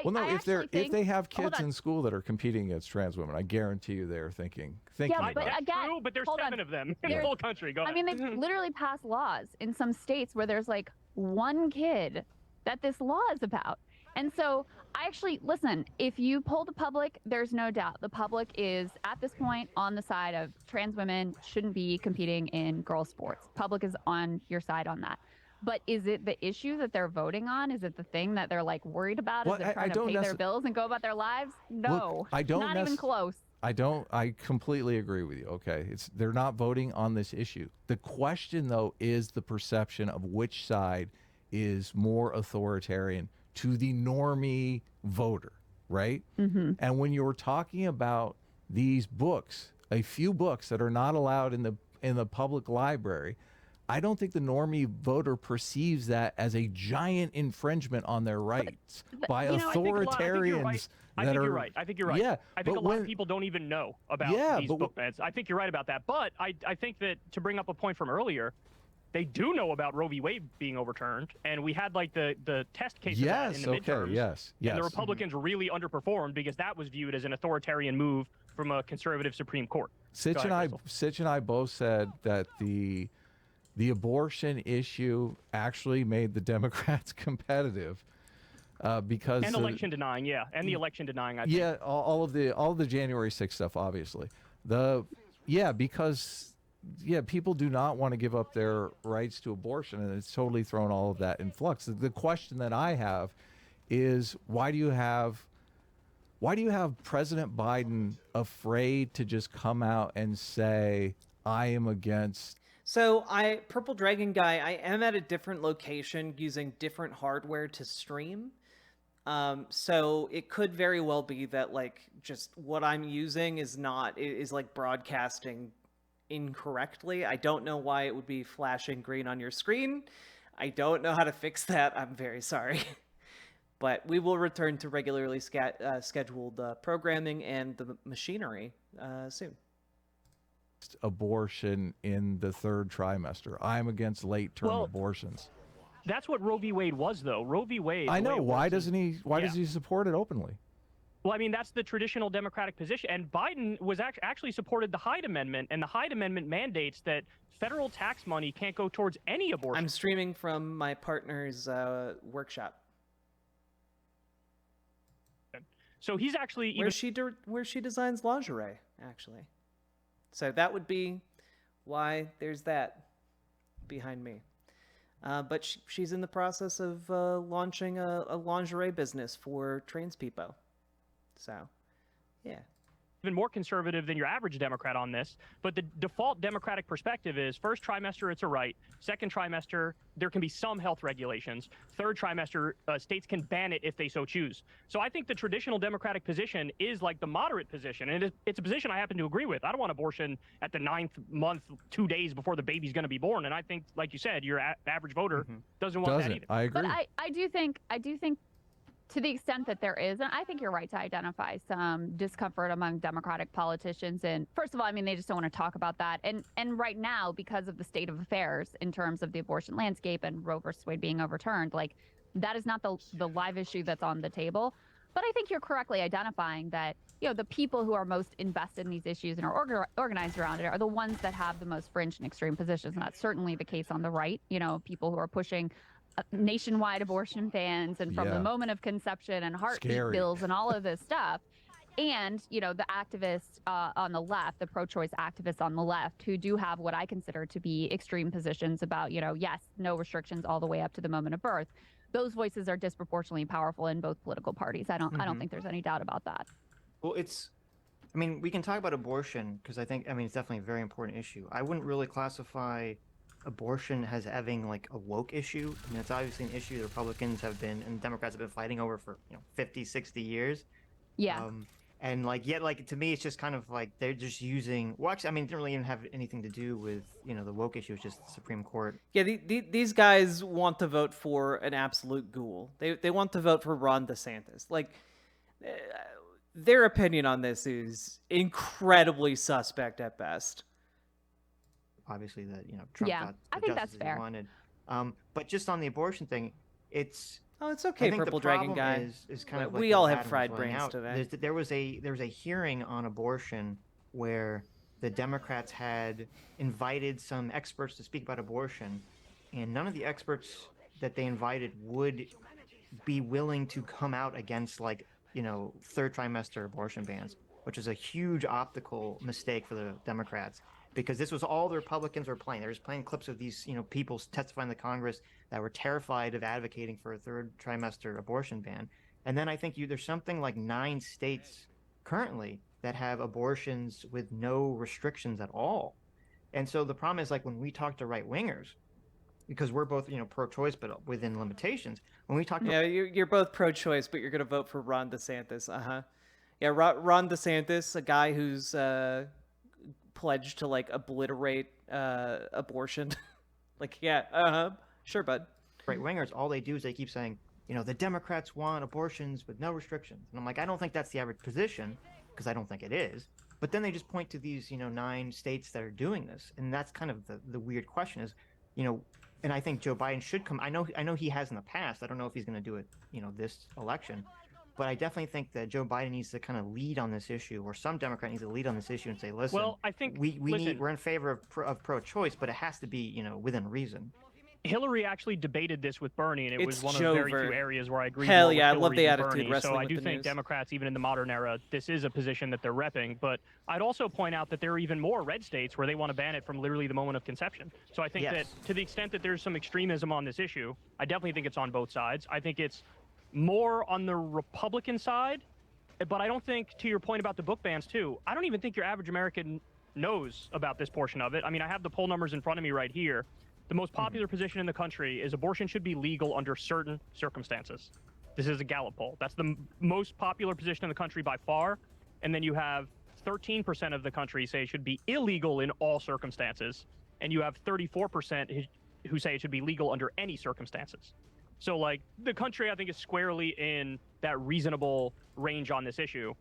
Well, no, I if they're actually think, if they have hold kids on. in school that are competing against trans women, I guarantee you they're thinking Yeah, about but it. That's again, true, but there's hold on. 7 of them in the There's- whole country. Go I ahead. mean, they've literally passed laws in some states where there's like 1 kid that this law is about. And so I actually, listen, if you poll the public, there's no doubt the public is at this point on the side of trans women shouldn't be competing in girls' sports. Public is on your side on that. But is it the issue that they're voting on? Is it the thing that they're like worried about? Well, Is it I trying to don't pay their bills and go about their lives? No, I don't not even close. I completely agree with you. Okay. They're not voting on this issue. The question though is the perception of which side is more authoritarian to the normie voter, right? Mm-hmm. And when you're talking about these books, a few books that are not allowed in the public library, I don't think the normie voter perceives that as a giant infringement on their rights by you know, I think authoritarians. I think you're right. I think you're right. Yeah, I think but a lot when- of people don't even know about Yeah, these but book bans. I think you're right about that. But I think that to bring up a point from earlier, they do know about Roe v. Wade being overturned, and we had like the test case of that in the midterms. Yes. And the Republicans really underperformed because that was viewed as an authoritarian move from a conservative Supreme Court. Sitch Go and ahead, I both said that the abortion issue actually made the Democrats competitive because And election denying, yeah, and the election denying. I think. yeah, all of the January 6th stuff, obviously. Because people do not want to give up their rights to abortion, and it's totally thrown all of that in flux. The question that I have is why do you have President Biden afraid to just come out and say, I am against? So Purple Dragon Guy, I am at a different location using different hardware to stream. So it could very well be that like just what I'm using is like broadcasting incorrectly. I don't know why it would be flashing green on your screen. I don't know how to fix that. I'm very sorry. But we will return to regularly scheduled programming and the machinery soon. Abortion in the third trimester. I'm against late-term abortions. That's what Roe v. Wade was, though. Roe v. Wade. I know. Why doesn't he? Why does he support it openly? Well, I mean, that's the traditional Democratic position. And Biden was actually supported the Hyde Amendment, and the Hyde Amendment mandates that federal tax money can't go towards any abortion. I'm streaming from my partner's workshop. So he's actually where she designs lingerie, actually. So that would be why there's that behind me. But she's in the process of launching a lingerie business for trans people. So, yeah. even more conservative than your average Democrat on this, but the default Democratic perspective is first trimester, it's a right. Second trimester, there can be some health regulations. Third trimester, states can ban it if they so choose. So I think the traditional Democratic position is like the moderate position, and it's a position I happen to agree with. I don't want abortion at the 9th month, 2 days before the baby's going to be born, and I think, like you said, your average voter doesn't want that either. I agree. But I do think to the extent that there is, and I think you're right to identify some discomfort among Democratic politicians. And first of all, I mean, they just don't want to talk about that. And right now, because of the state of affairs in terms of the abortion landscape and Roe versus Wade being overturned, like that is not the live issue that's on the table. But I think you're correctly identifying that, you know, the people who are most invested in these issues and are organized around it are the ones that have the most fringe and extreme positions. And that's certainly the case on the right, you know, people who are pushing nationwide abortion bans and from the moment of conception and heartbeat bills and all of this stuff. And, you know, the activists on the left, the pro-choice activists on the left, who do have what I consider to be extreme positions about, you know, yes, no restrictions all the way up to the moment of birth. Those voices are disproportionately powerful in both political parties. I don't think there's any doubt about that. Well, I mean, we can talk about abortion because I mean, it's definitely a very important issue. I wouldn't really classify abortion as having like a woke issue. I mean, it's obviously an issue the Republicans have been and Democrats have been fighting over for, 50, 60 years. Yeah. And like, yet, like, to me, it's just kind of like they're just using. Well, actually, I mean, it didn't really even have anything to do with, the woke issue. It's just the Supreme Court. Yeah, these guys want to vote for an absolute ghoul. They want to vote for Ron DeSantis. Like, their opinion on this is incredibly suspect at best. Obviously, that Trump got the I think justice that's fair. he wanted. But just on the abortion thing, it's okay, I think Purple the Dragon problem Guy. is kind of like we what all have Adam was fried laying brains out. today. There was a hearing on abortion where the Democrats had invited some experts to speak about abortion, and none of the experts that they invited would be willing to come out against third trimester abortion bans, which is a huge optical mistake for the Democrats. Because this was all the Republicans were playing. They were just playing clips of these, people testifying to Congress that were terrified of advocating for a third trimester abortion ban. And then I think there's something like 9 states currently that have abortions with no restrictions at all. And so the problem is, like, when we talk to right wingers, because we're both, pro-choice, but within limitations. When we talk to you're both pro-choice, but you're gonna vote for Ron DeSantis. Yeah, Ron DeSantis, a guy who's pledged to obliterate abortion. Sure, bud. Right wingers, all they do is they keep saying, the Democrats want abortions with no restrictions. And I'm like, I don't think that's the average position, because I don't think it is. But then they just point to these, 9 states that are doing this. And that's kind of the weird question is, and I think Joe Biden should come. I know he has in the past. I don't know if he's going to do it, this election. But I definitely think that Joe Biden needs to kind of lead on this issue, or some Democrat needs to lead on this issue and say, listen, Well, I think we're in favor of pro-choice, but it has to be, within reason. Hillary actually debated this with Bernie, and it was It's one of the very Jover. few areas where I agree Hell more yeah, I with love Hillary the than attitude Bernie. wrestling So I with do the think news. Democrats, even in the modern era, this is a position that they're repping. But I'd also point out that there are even more red states where they want to ban it from literally the moment of conception. So I think Yes. that to the extent that there's some extremism on this issue, I definitely think it's on both sides. I think it's more on the Republican side, but I don't think, to your point about the book bans too, I don't even think your average American knows about this portion of it. I mean, I have the poll numbers in front of me right here. The most popular position in the country is abortion should be legal under certain circumstances. This is a Gallup poll. That's the most popular position in the country by far. And then you have 13% of the country say it should be illegal in all circumstances. And you have 34% who say it should be legal under any circumstances. So, like, the country, I think, is squarely in that reasonable range on this issue.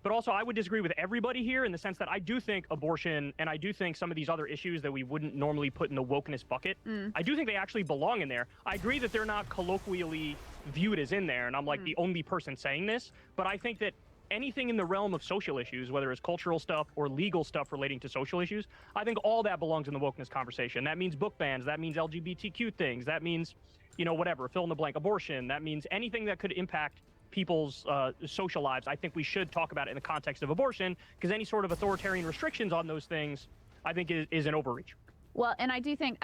But also, I would disagree with everybody here in the sense that I do think abortion and I do think some of these other issues that we wouldn't normally put in the wokeness bucket, I do think they actually belong in there. I agree that they're not colloquially viewed as in there, and I'm like the only person saying this, but I think that anything in the realm of social issues, whether it's cultural stuff or legal stuff relating to social issues, I think all that belongs in the wokeness conversation. That means book bans, that means LGBTQ things, that means, whatever, fill in the blank, abortion, that means anything that could impact people's social lives. I think we should talk about it in the context of abortion, because any sort of authoritarian restrictions on those things, I think, is an overreach. Well, and I do think,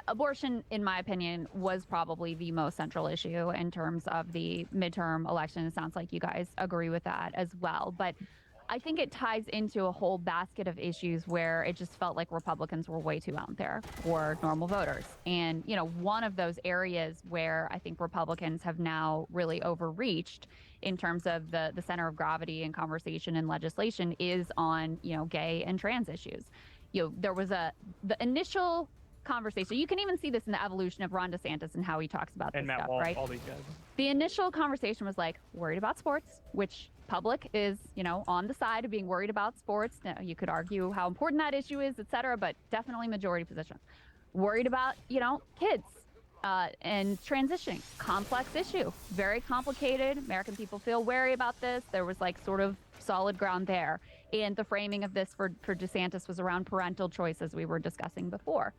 abortion, in my opinion, was probably the most central issue in terms of the midterm election. It sounds like you guys agree with that as well. But I think it ties into a whole basket of issues where it just felt like Republicans were way too out there for normal voters. And, one of those areas where I think Republicans have now really overreached in terms of the center of gravity in conversation and legislation is on, gay and trans issues. There was the initial conversation. You can even see this in the evolution of Ron DeSantis and how he talks about this And Matt stuff, Walsh, right? all these guys. The initial conversation was like worried about sports, which public is, on the side of being worried about sports. Now, you could argue how important that issue is, et cetera, but definitely majority position. Worried about, kids and transitioning. Complex issue, very complicated. American people feel wary about this. There was like sort of solid ground there. And the framing of this for DeSantis was around parental choice, as we were discussing before.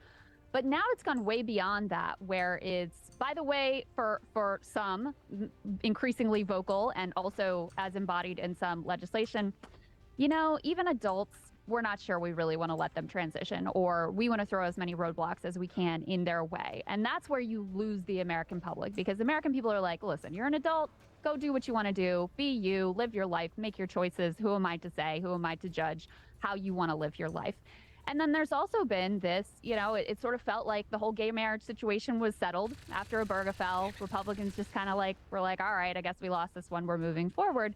But now it's gone way beyond that, where it's, by the way, for some, increasingly vocal and also as embodied in some legislation, even adults, we're not sure we really want to let them transition, or we want to throw as many roadblocks as we can in their way. And that's where you lose the American public, because American people are like, listen, you're an adult, go do what you want to do, be you, live your life, make your choices. Who am I to say? Who am I to judge how you want to live your life? And then there's also been this, it sort of felt like the whole gay marriage situation was settled after Obergefell. Republicans just kind of were like, all right, I guess we lost this one. We're moving forward.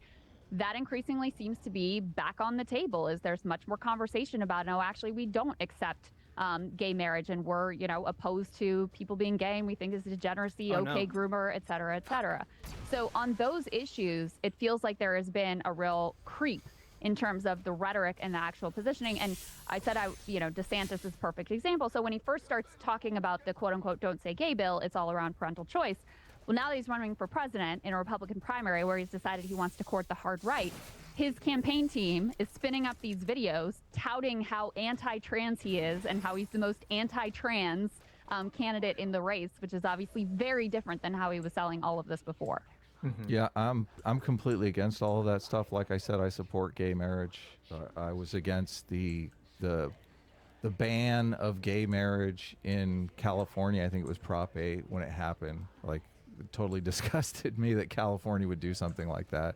That increasingly seems to be back on the table, as there's much more conversation about, no, actually, we don't accept gay marriage, and we're, opposed to people being gay, and we think it's degeneracy, groomer, et cetera, et cetera. So on those issues, it feels like there has been a real creep in terms of the rhetoric and the actual positioning. And I said, DeSantis is a perfect example. So when he first starts talking about the quote unquote don't say gay bill, it's all around parental choice. Well, now that he's running for president in a Republican primary where he's decided he wants to court the hard right, his campaign team is spinning up these videos touting how anti-trans he is and how he's the most anti-trans candidate in the race, which is obviously very different than how he was selling all of this before. Yeah, I'm completely against all of that stuff. Like I said, I support gay marriage. I was against the ban of gay marriage in California. I think it was Prop 8 when it happened. Like, it totally disgusted me that California would do something like that.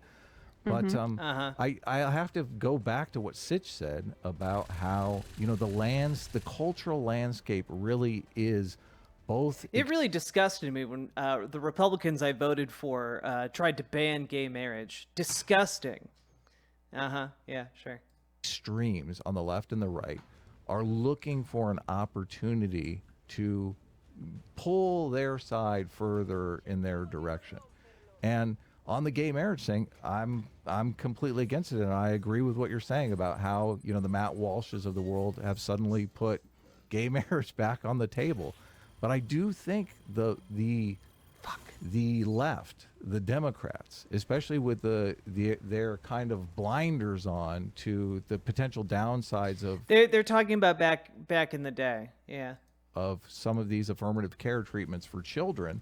But I have to go back to what Sitch said about how, the cultural landscape really is both. It really disgusted me when the Republicans I voted for tried to ban gay marriage. Disgusting. Yeah, sure. Extremes on the left and the right are looking for an opportunity to pull their side further in their direction. And on the gay marriage thing, I'm completely against it, and I agree with what you're saying about how, the Matt Walshes of the world have suddenly put gay marriage back on the table. But I do think the the left, the Democrats, especially with their kind of blinders on to the potential downsides of They're talking about back in the day. Yeah. of some of these affirmative care treatments for children,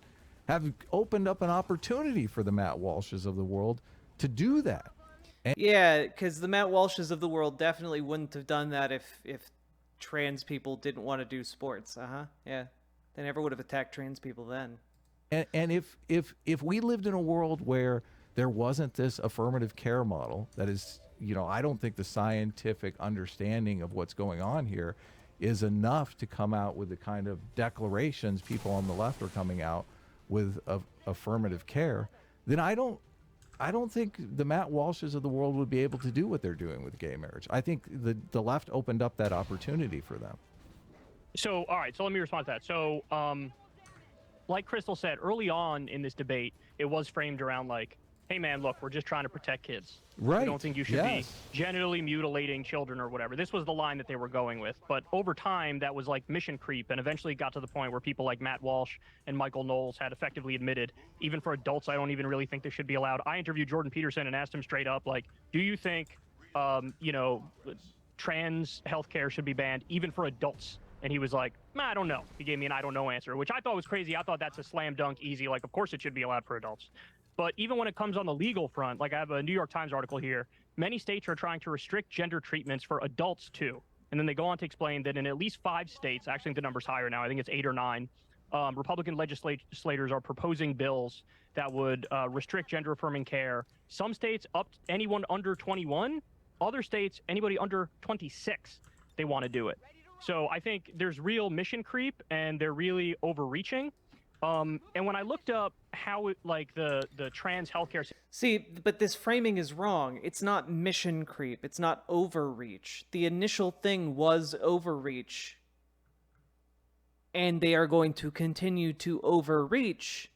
have opened up an opportunity for the Matt Walshes of the world to do that. Yeah, because the Matt Walshes of the world definitely wouldn't have done that if trans people didn't want to do sports. Yeah, they never would have attacked trans people then. And if we lived in a world where there wasn't this affirmative care model, that is, I don't think the scientific understanding of what's going on here is enough to come out with the kind of declarations people on the left are coming out with of affirmative care, then I don't think the Matt Walshes of the world would be able to do what they're doing with gay marriage. I think the left opened up that opportunity for them. So, all right. So let me respond to that. So, like Krystal said, early on in this debate, it was framed around like, hey, man, look, we're just trying to protect kids. Right. I don't think you should be genitally mutilating children or whatever. This was the line that they were going with. But over time, that was like mission creep, and eventually got to the point where people like Matt Walsh and Michael Knowles had effectively admitted, even for adults, I don't even really think this should be allowed. I interviewed Jordan Peterson and asked him straight up, like, do you think, trans healthcare should be banned even for adults? And he was like, I don't know. He gave me an I don't know answer, which I thought was crazy. I thought that's a slam dunk easy. Like, of course it should be allowed for adults. But even when it comes on the legal front, like I have a New York Times article here, many states are trying to restrict gender treatments for adults too. And then they go on to explain that in at least 5 states, actually the number's higher now, I think it's 8 or 9, Republican legislators are proposing bills that would restrict gender affirming care. Some states up to anyone under 21, other states, anybody under 26, they want to do it. So I think there's real mission creep, and they're really overreaching. And when I looked up how the trans healthcare... See, but this framing is wrong. It's not mission creep. It's not overreach. The initial thing was overreach. And they are going to continue to overreach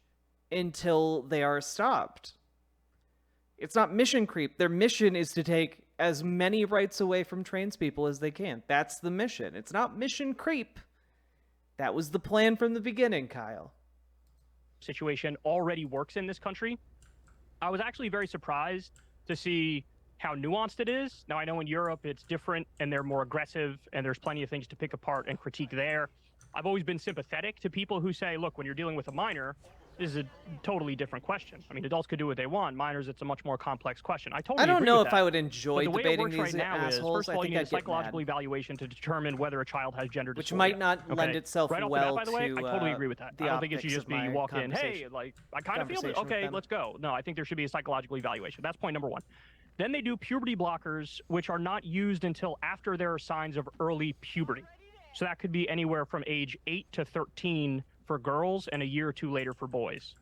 until they are stopped. It's not mission creep. Their mission is to take as many rights away from trans people as they can. That's the mission. It's not mission creep. That was the plan from the beginning, Kyle. Situation already works in this country. I was actually very surprised to see how nuanced it is. Now, I know in Europe it's different and they're more aggressive and there's plenty of things to pick apart and critique there. I've always been sympathetic to people who say, look, when you're dealing with a minor, this is a totally different question. I mean, adults could do what they want. Minors, it's a much more complex question. I don't know if that. I would enjoy the way debating it works these right now assholes. Is, first of all, you need a psychological mad. evaluation to determine whether a child has gender dysphoria. Which might not lend itself right well off the bat, by the way, to I totally agree with that. I don't think it should just be you walk in, hey, like, I kind of feel that, okay, let's go. No, I think there should be a psychological evaluation. That's point number 1. Then they do puberty blockers, which are not used until after there are signs of early puberty. So that could be anywhere from age 8 to 13 for girls and a year or 2 later for boys.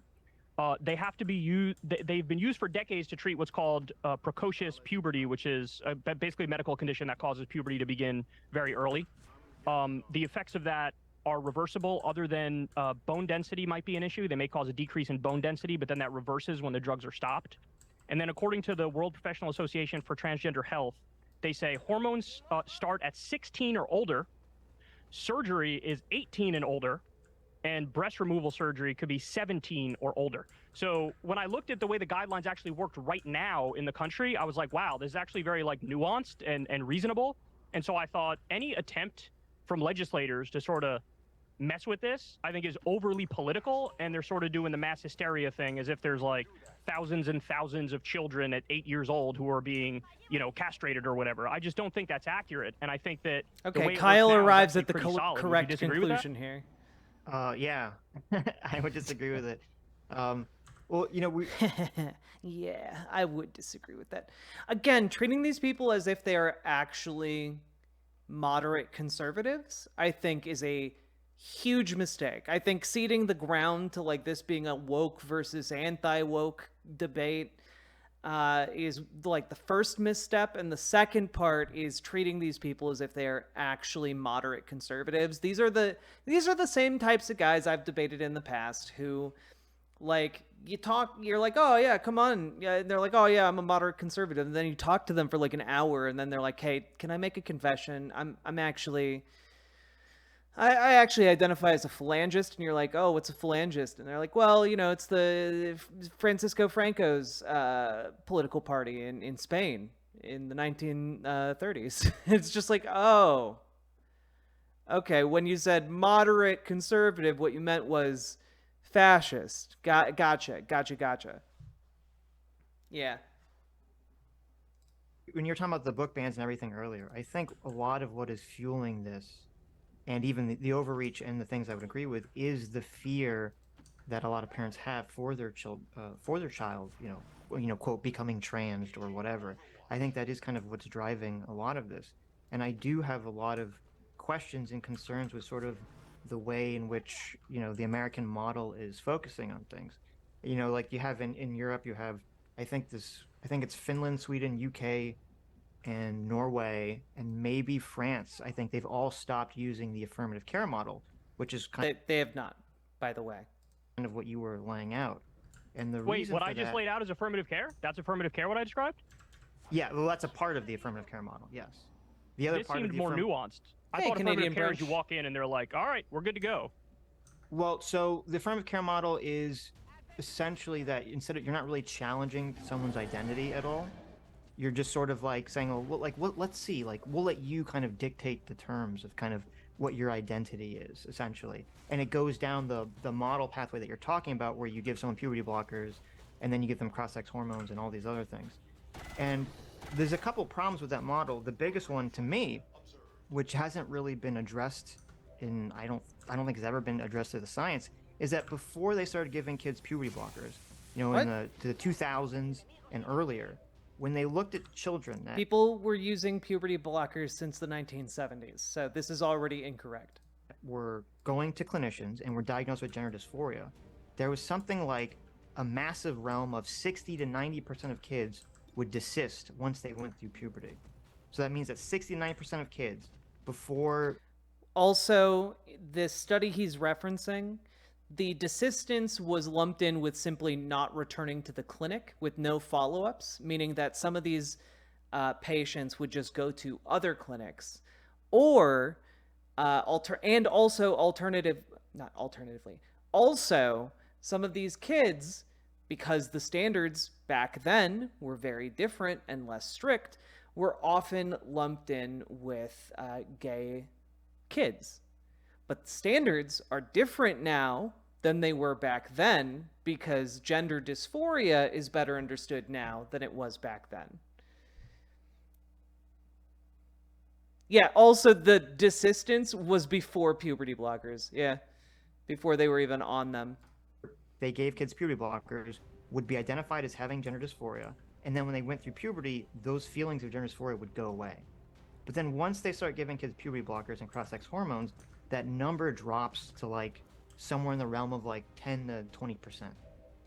They have to be used. They've been used for decades to treat what's called precocious puberty, which is basically a medical condition that causes puberty to begin very early. The effects of that are reversible, other than bone density might be an issue. They may cause a decrease in bone density, but then that reverses when the drugs are stopped. And then according to the World Professional Association for Transgender Health, they say hormones start at 16 or older, surgery is 18 and older, and breast removal surgery could be 17 or older. So when I looked at the way the guidelines actually worked right now in the country, I was like, wow, this is actually very nuanced and reasonable. And so I thought any attempt from legislators to sort of mess with this, I think is overly political, and they're sort of doing the mass hysteria thing as if there's thousands and thousands of children at 8 years old who are being, castrated or whatever. I just don't think that's accurate. And I think that okay, Kyle arrives at the correct conclusion here. Yeah, I would disagree with it. Well, we... Yeah, I would disagree with that. Again, treating these people as if they are actually moderate conservatives, I think is a huge mistake. I think ceding the ground to this being a woke versus anti-woke debate is the first misstep, and the second part is treating these people as if they are actually moderate conservatives. These are the same types of guys I've debated in the past who you're like, oh yeah, come on. Yeah, and they're like, oh yeah, I'm a moderate conservative. And then you talk to them for an hour, and then they're like, hey, can I make a confession? I'm actually I actually identify as a phalangist, and you're like, oh, what's a phalangist? And they're like, well, it's the Francisco Franco's political party in Spain in the 1930s. It's just like, oh, okay. When you said moderate conservative, what you meant was fascist. Gotcha. Yeah. When you're talking about the book bans and everything earlier, I think a lot of what is fueling this, and even the overreach and the things I would agree with, is the fear that a lot of parents have for their child, quote, becoming trans or whatever. I think that is kind of what's driving a lot of this. And I do have a lot of questions and concerns with sort of the way in which, the American model is focusing on things. Like you have in Europe, you have, I think it's Finland, Sweden, UK, and Norway, and maybe France. I think they've all stopped using the affirmative care model, which is They have not, by the way. of what you were laying out. And the Wait, reason what for I just that, laid out is affirmative care? That's affirmative care, what I described? yeah, well, that's a part of the affirmative care model. Yes, the other This part seemed of the more nuanced. I Hey, thought Canadian affirmative care is you Brunch. walk in and they're like, all right, we're good to go. Well, so the affirmative care model is essentially that you're not really challenging someone's identity at all. You're just sort of like saying, oh, well, let's see, like, we'll let you kind of dictate the terms of kind of what your identity is, essentially. And it goes down the model pathway that you're talking about, where you give someone puberty blockers, and then you give them cross-sex hormones and all these other things. And there's a couple problems with that model. The biggest one to me, which hasn't really been addressed I don't think it's ever been addressed to the science, is that before they started giving kids puberty blockers, in the 2000s and earlier, when they looked at children that People were using puberty blockers since the 1970s, so this is already incorrect. were going to clinicians and were diagnosed with gender dysphoria, there was something like a massive realm of 60 to 90% of kids would desist once they went through puberty. So that means that 60 to 90% of kids before. Also, this study he's referencing, the desistance was lumped in with simply not returning to the clinic with no follow-ups, meaning that some of these patients would just go to other clinics, or also some of these kids, because the standards back then were very different and less strict, were often lumped in with gay kids. But standards are different now than they were back then, because gender dysphoria is better understood now than it was back then. Yeah, also the desistance was before puberty blockers. Yeah, before they were even on them. They gave kids puberty blockers would be identified as having gender dysphoria, and then when they went through puberty, those feelings of gender dysphoria would go away. But then once they start giving kids puberty blockers and cross-sex hormones, that number drops to like somewhere in the realm of like 10 to 20%.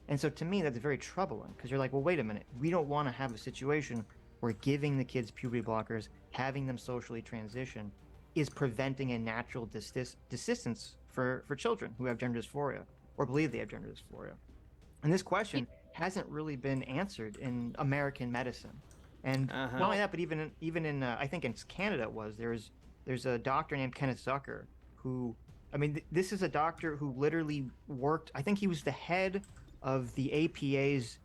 And so to me, that's very troubling, because you're like, well, wait a minute. We don't want to have a situation where giving the kids puberty blockers, having them socially transition, is preventing a natural desistance for children who have gender dysphoria or believe they have gender dysphoria. And this question hasn't really been answered in American medicine. And not only that, but even in I think in Canada there's a doctor named Kenneth Zucker who, I mean, this is a doctor who literally worked. I think he was the head of the APA's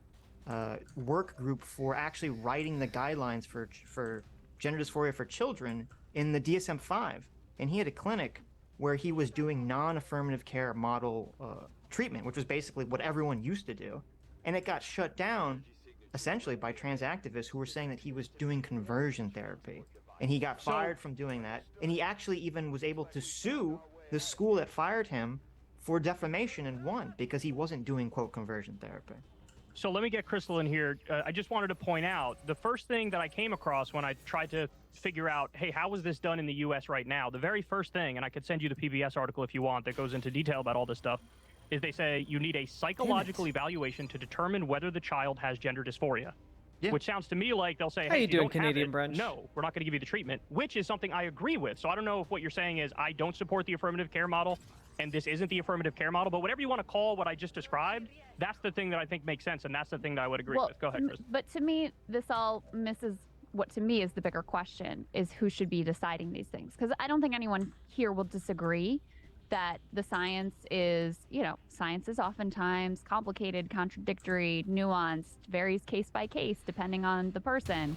work group for actually writing the guidelines for gender dysphoria for children in the DSM-5, and he had a clinic where he was doing non-affirmative care model treatment, which was basically what everyone used to do, and it got shut down essentially by trans activists who were saying that he was doing conversion therapy, and he got fired from doing that, and he actually even was able to sue the school that fired him for defamation and won, because he wasn't doing, quote, conversion therapy. So let me get Krystal in here. I just wanted to point out the first thing that I came across when I tried to figure out, hey, how is this done in the U.S. right now? The very first thing, and I could send you the PBS article if you want that goes into detail about all this stuff, is they say you need a psychological evaluation to determine whether the child has gender dysphoria. Yeah. Which sounds to me like they'll say, How hey, you if doing, don't have Canadian it, Brunch? no, we're not going to give you the treatment, which is something I agree with. So I don't know if what you're saying is I don't support the affirmative care model and this isn't the affirmative care model, but whatever you want to call what I just described, that's the thing that I think makes sense, and that's the thing that I would agree with. Go ahead, Chris. But to me, this all misses what to me is the bigger question is who should be deciding these things. Because I don't think anyone here will disagree that the science is, science is oftentimes complicated, contradictory, nuanced, varies case by case depending on the person.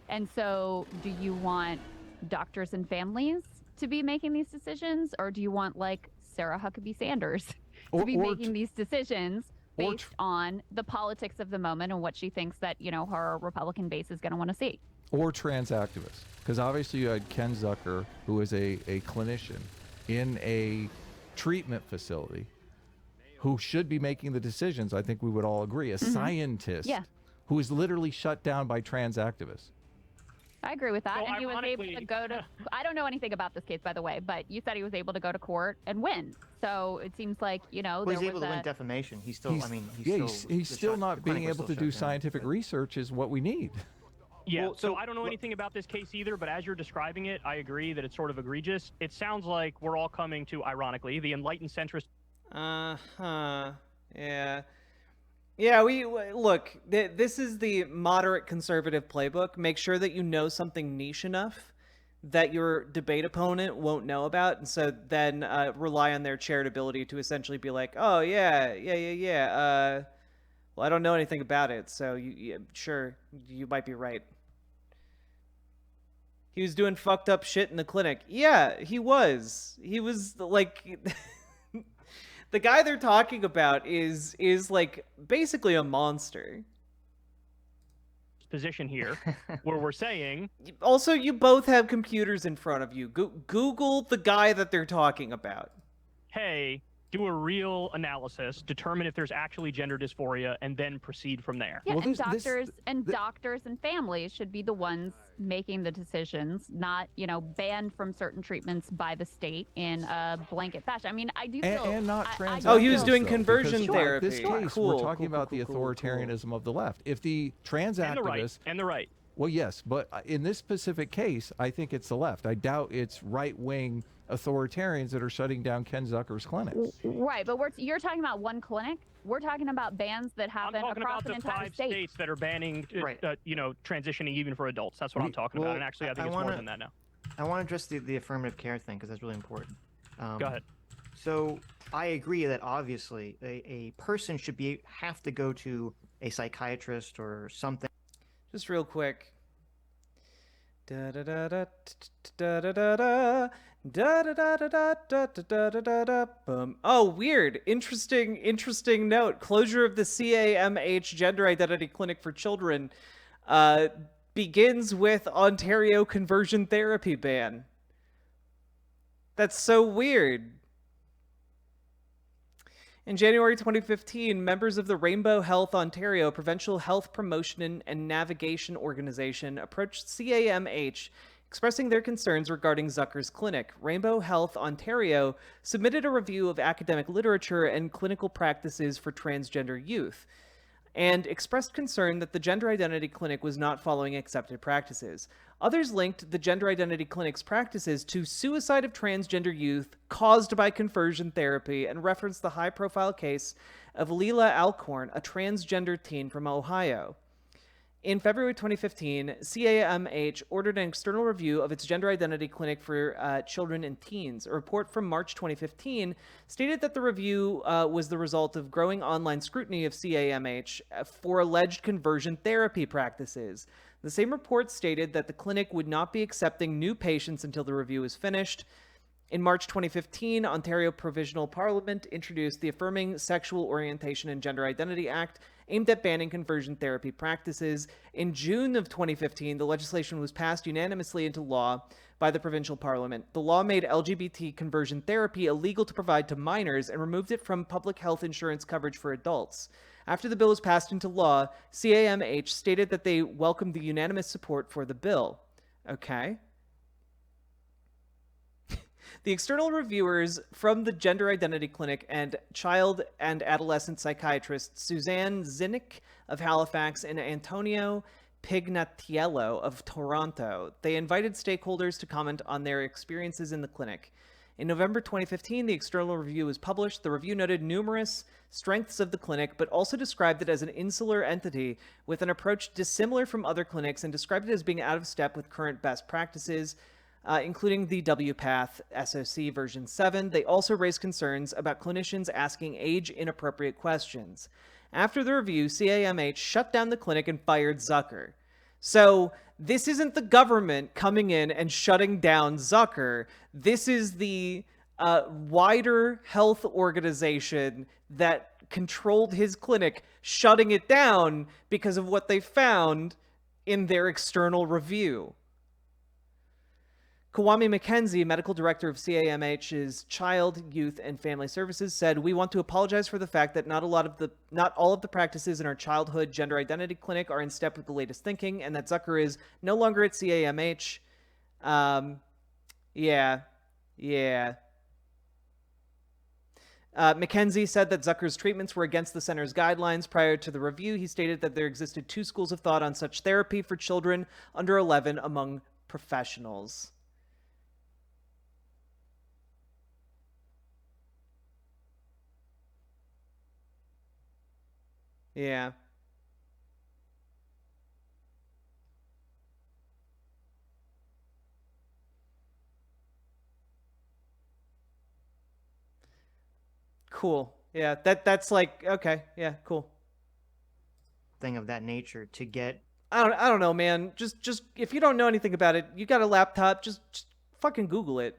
And so do you want doctors and families to be making these decisions, or do you want like Sarah Huckabee Sanders to be making these decisions based on the politics of the moment and what she thinks that, her Republican base is going to want to see? Or trans activists. Because obviously you had Ken Zucker, who is a clinician in a treatment facility who should be making the decisions. I think we would all agree. A scientist who is literally shut down by trans activists. I agree with that. Well, and he was able to go to, I don't know anything about this case, by the way, but you said he was able to go to court and win. So it seems like, well, he's able to win defamation. He's still, he's still not being able to do scientific research is what we need. Yeah, well, so I don't know anything about this case either, but as you're describing it, I agree that it's sort of egregious. It sounds like we're all coming to, ironically, the enlightened centrist. Yeah. Yeah, look, this is the moderate conservative playbook. Make sure that you know something niche enough that your debate opponent won't know about, and so then rely on their charitability to essentially be like, oh, yeah. Well, I don't know anything about it, so sure, you might be right. He was doing fucked up shit in the clinic. Yeah, he was. He was, like... The guy they're talking about is like, basically a monster. Position here, where we're saying... Also, you both have computers in front of you. Google the guy that they're talking about. Hey... do a real analysis, determine if there's actually gender dysphoria, and then proceed from there. Yeah, well, doctors and families should be the ones making the decisions, not, banned from certain treatments by the state in a blanket fashion. I mean, I do feel... And not trans... Oh, he was doing conversion therapy. This case, we're talking about the authoritarianism of the left. If the trans activists... And the right. Well, yes, but in this specific case, I think it's the left. I doubt it's right-wing authoritarians that are shutting down Ken Zucker's clinics. Right, but you're talking about one clinic. We're talking about bans that happen across an entire state. I'm talking about the 5 states that are banning, transitioning even for adults. That's what I'm talking about. And actually, I think it's more than that now. I want to address the affirmative care thing because that's really important. Go ahead. So I agree that obviously a person should have to go to a psychiatrist or something. Just real quick. Da da da da da da da da. Da da da da da da da da da da. Boom. Oh, weird. Interesting note. Closure of the CAMH Gender Identity Clinic for Children begins with Ontario conversion therapy ban. That's so weird. In January 2015, members of the Rainbow Health Ontario Provincial Health Promotion and Navigation Organization approached CAMH expressing their concerns regarding Zucker's clinic. Rainbow Health Ontario submitted a review of academic literature and clinical practices for transgender youth, and expressed concern that the Gender Identity Clinic was not following accepted practices. Others linked the Gender Identity Clinic's practices to suicide of transgender youth caused by conversion therapy and referenced the high-profile case of Leila Alcorn, a transgender teen from Ohio. In February 2015, CAMH ordered an external review of its gender identity clinic for children and teens. A report from March 2015 stated that the review was the result of growing online scrutiny of CAMH for alleged conversion therapy practices. The same report stated that the clinic would not be accepting new patients until the review is finished. In March 2015, Ontario Provincial Parliament introduced the Affirming Sexual Orientation and Gender Identity Act, aimed at banning conversion therapy practices. In June of 2015, the legislation was passed unanimously into law by the provincial parliament. The law made LGBT conversion therapy illegal to provide to minors and removed it from public health insurance coverage for adults. After the bill was passed into law, CAMH stated that they welcomed the unanimous support for the bill. Okay. The external reviewers from the Gender Identity Clinic and child and adolescent psychiatrist Suzanne Zinnick of Halifax and Antonio Pignatiello of Toronto. They invited stakeholders to comment on their experiences in the clinic. In November 2015, the external review was published. The review noted numerous strengths of the clinic, but also described it as an insular entity with an approach dissimilar from other clinics and described it as being out of step with current best practices, including the WPATH SOC version 7. They also raised concerns about clinicians asking age-inappropriate questions. After the review, CAMH shut down the clinic and fired Zucker. So this isn't the government coming in and shutting down Zucker. This is the wider health organization that controlled his clinic shutting it down because of what they found in their external review. Kwame McKenzie, medical director of CAMH's Child, Youth, and Family Services, said, "We want to apologize for the fact that not all of the practices in our childhood gender identity clinic are in step with the latest thinking, and that Zucker is no longer at CAMH." McKenzie said that Zucker's treatments were against the center's guidelines. Prior to the review, he stated that there existed two schools of thought on such therapy for children under 11 among professionals. Yeah. Cool. Yeah, that's like, okay, yeah, cool. Thing of that nature to get. I don't know, man. Just if you don't know anything about it, you got a laptop, just fucking Google it.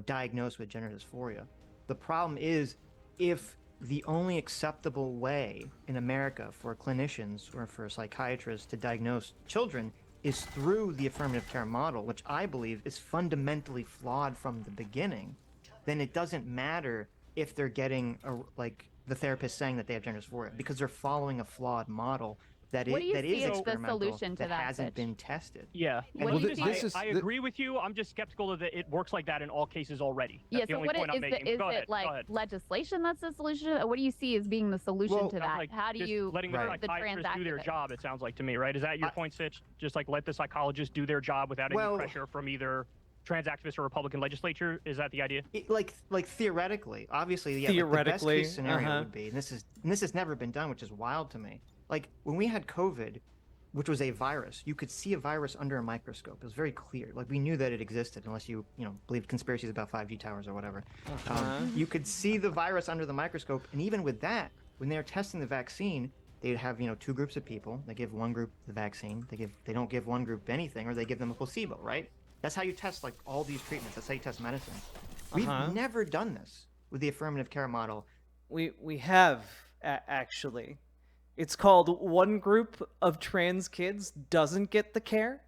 Diagnosed with gender dysphoria. The problem is, if the only acceptable way in America for clinicians or for psychiatrists to diagnose children is through the affirmative care model, which I believe is fundamentally flawed from the beginning, then it doesn't matter if they're getting the therapist saying that they have gender dysphoria, because they're following a flawed model that What do you is see as the experimental, solution to that, hasn't Sitch? been tested. Yeah. What And do you listen, see- I agree with you. I'm just skeptical that it works like that in all cases already. That's Yeah, the so only what point I'm making. is Go it ahead, like go ahead. legislation that's the solution? What do you see as being the solution Well, to Sounds that? like How do just you letting the Right. psychiatrists do their activist? job, it sounds like to me, right? Is that your point, Sitch? Just like let the psychologists do their job without any pressure from either trans activists or Republican legislature? Is that the idea? Like theoretically, obviously, yeah. Theoretically, the best case scenario would be, and this has never been done, which is wild to me. Like when we had COVID, which was a virus, you could see a virus under a microscope. It was very clear. Like we knew that it existed, unless you believed conspiracies about 5G towers or whatever. You could see the virus under the microscope, and even with that, when they were testing the vaccine, they'd have two groups of people. They give one group the vaccine. They don't give one group anything, or they give them a placebo, right? That's how you test like all these treatments. That's how you test medicine. We've never done this with the affirmative care model. We have actually. It's called one group of trans kids doesn't get the care,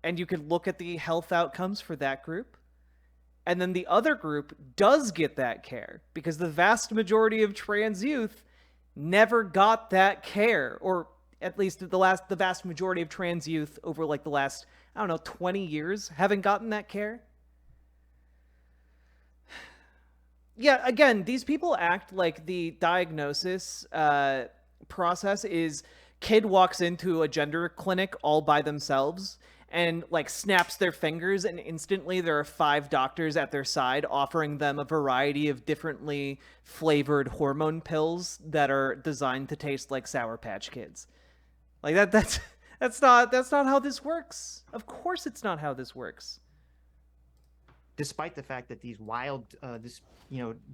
and you can look at the health outcomes for that group. And then the other group does get that care because the vast majority of trans youth never got that care, or at least the vast majority of trans youth over like the last, 20 years haven't gotten that care. Yeah, again, these people act like the diagnosis process is kid walks into a gender clinic all by themselves and like snaps their fingers, and instantly there are 5 doctors at their side offering them a variety of differently flavored hormone pills that are designed to taste like Sour Patch Kids. Like that's not how this works. Of course it's not how this works. Despite the fact that these wild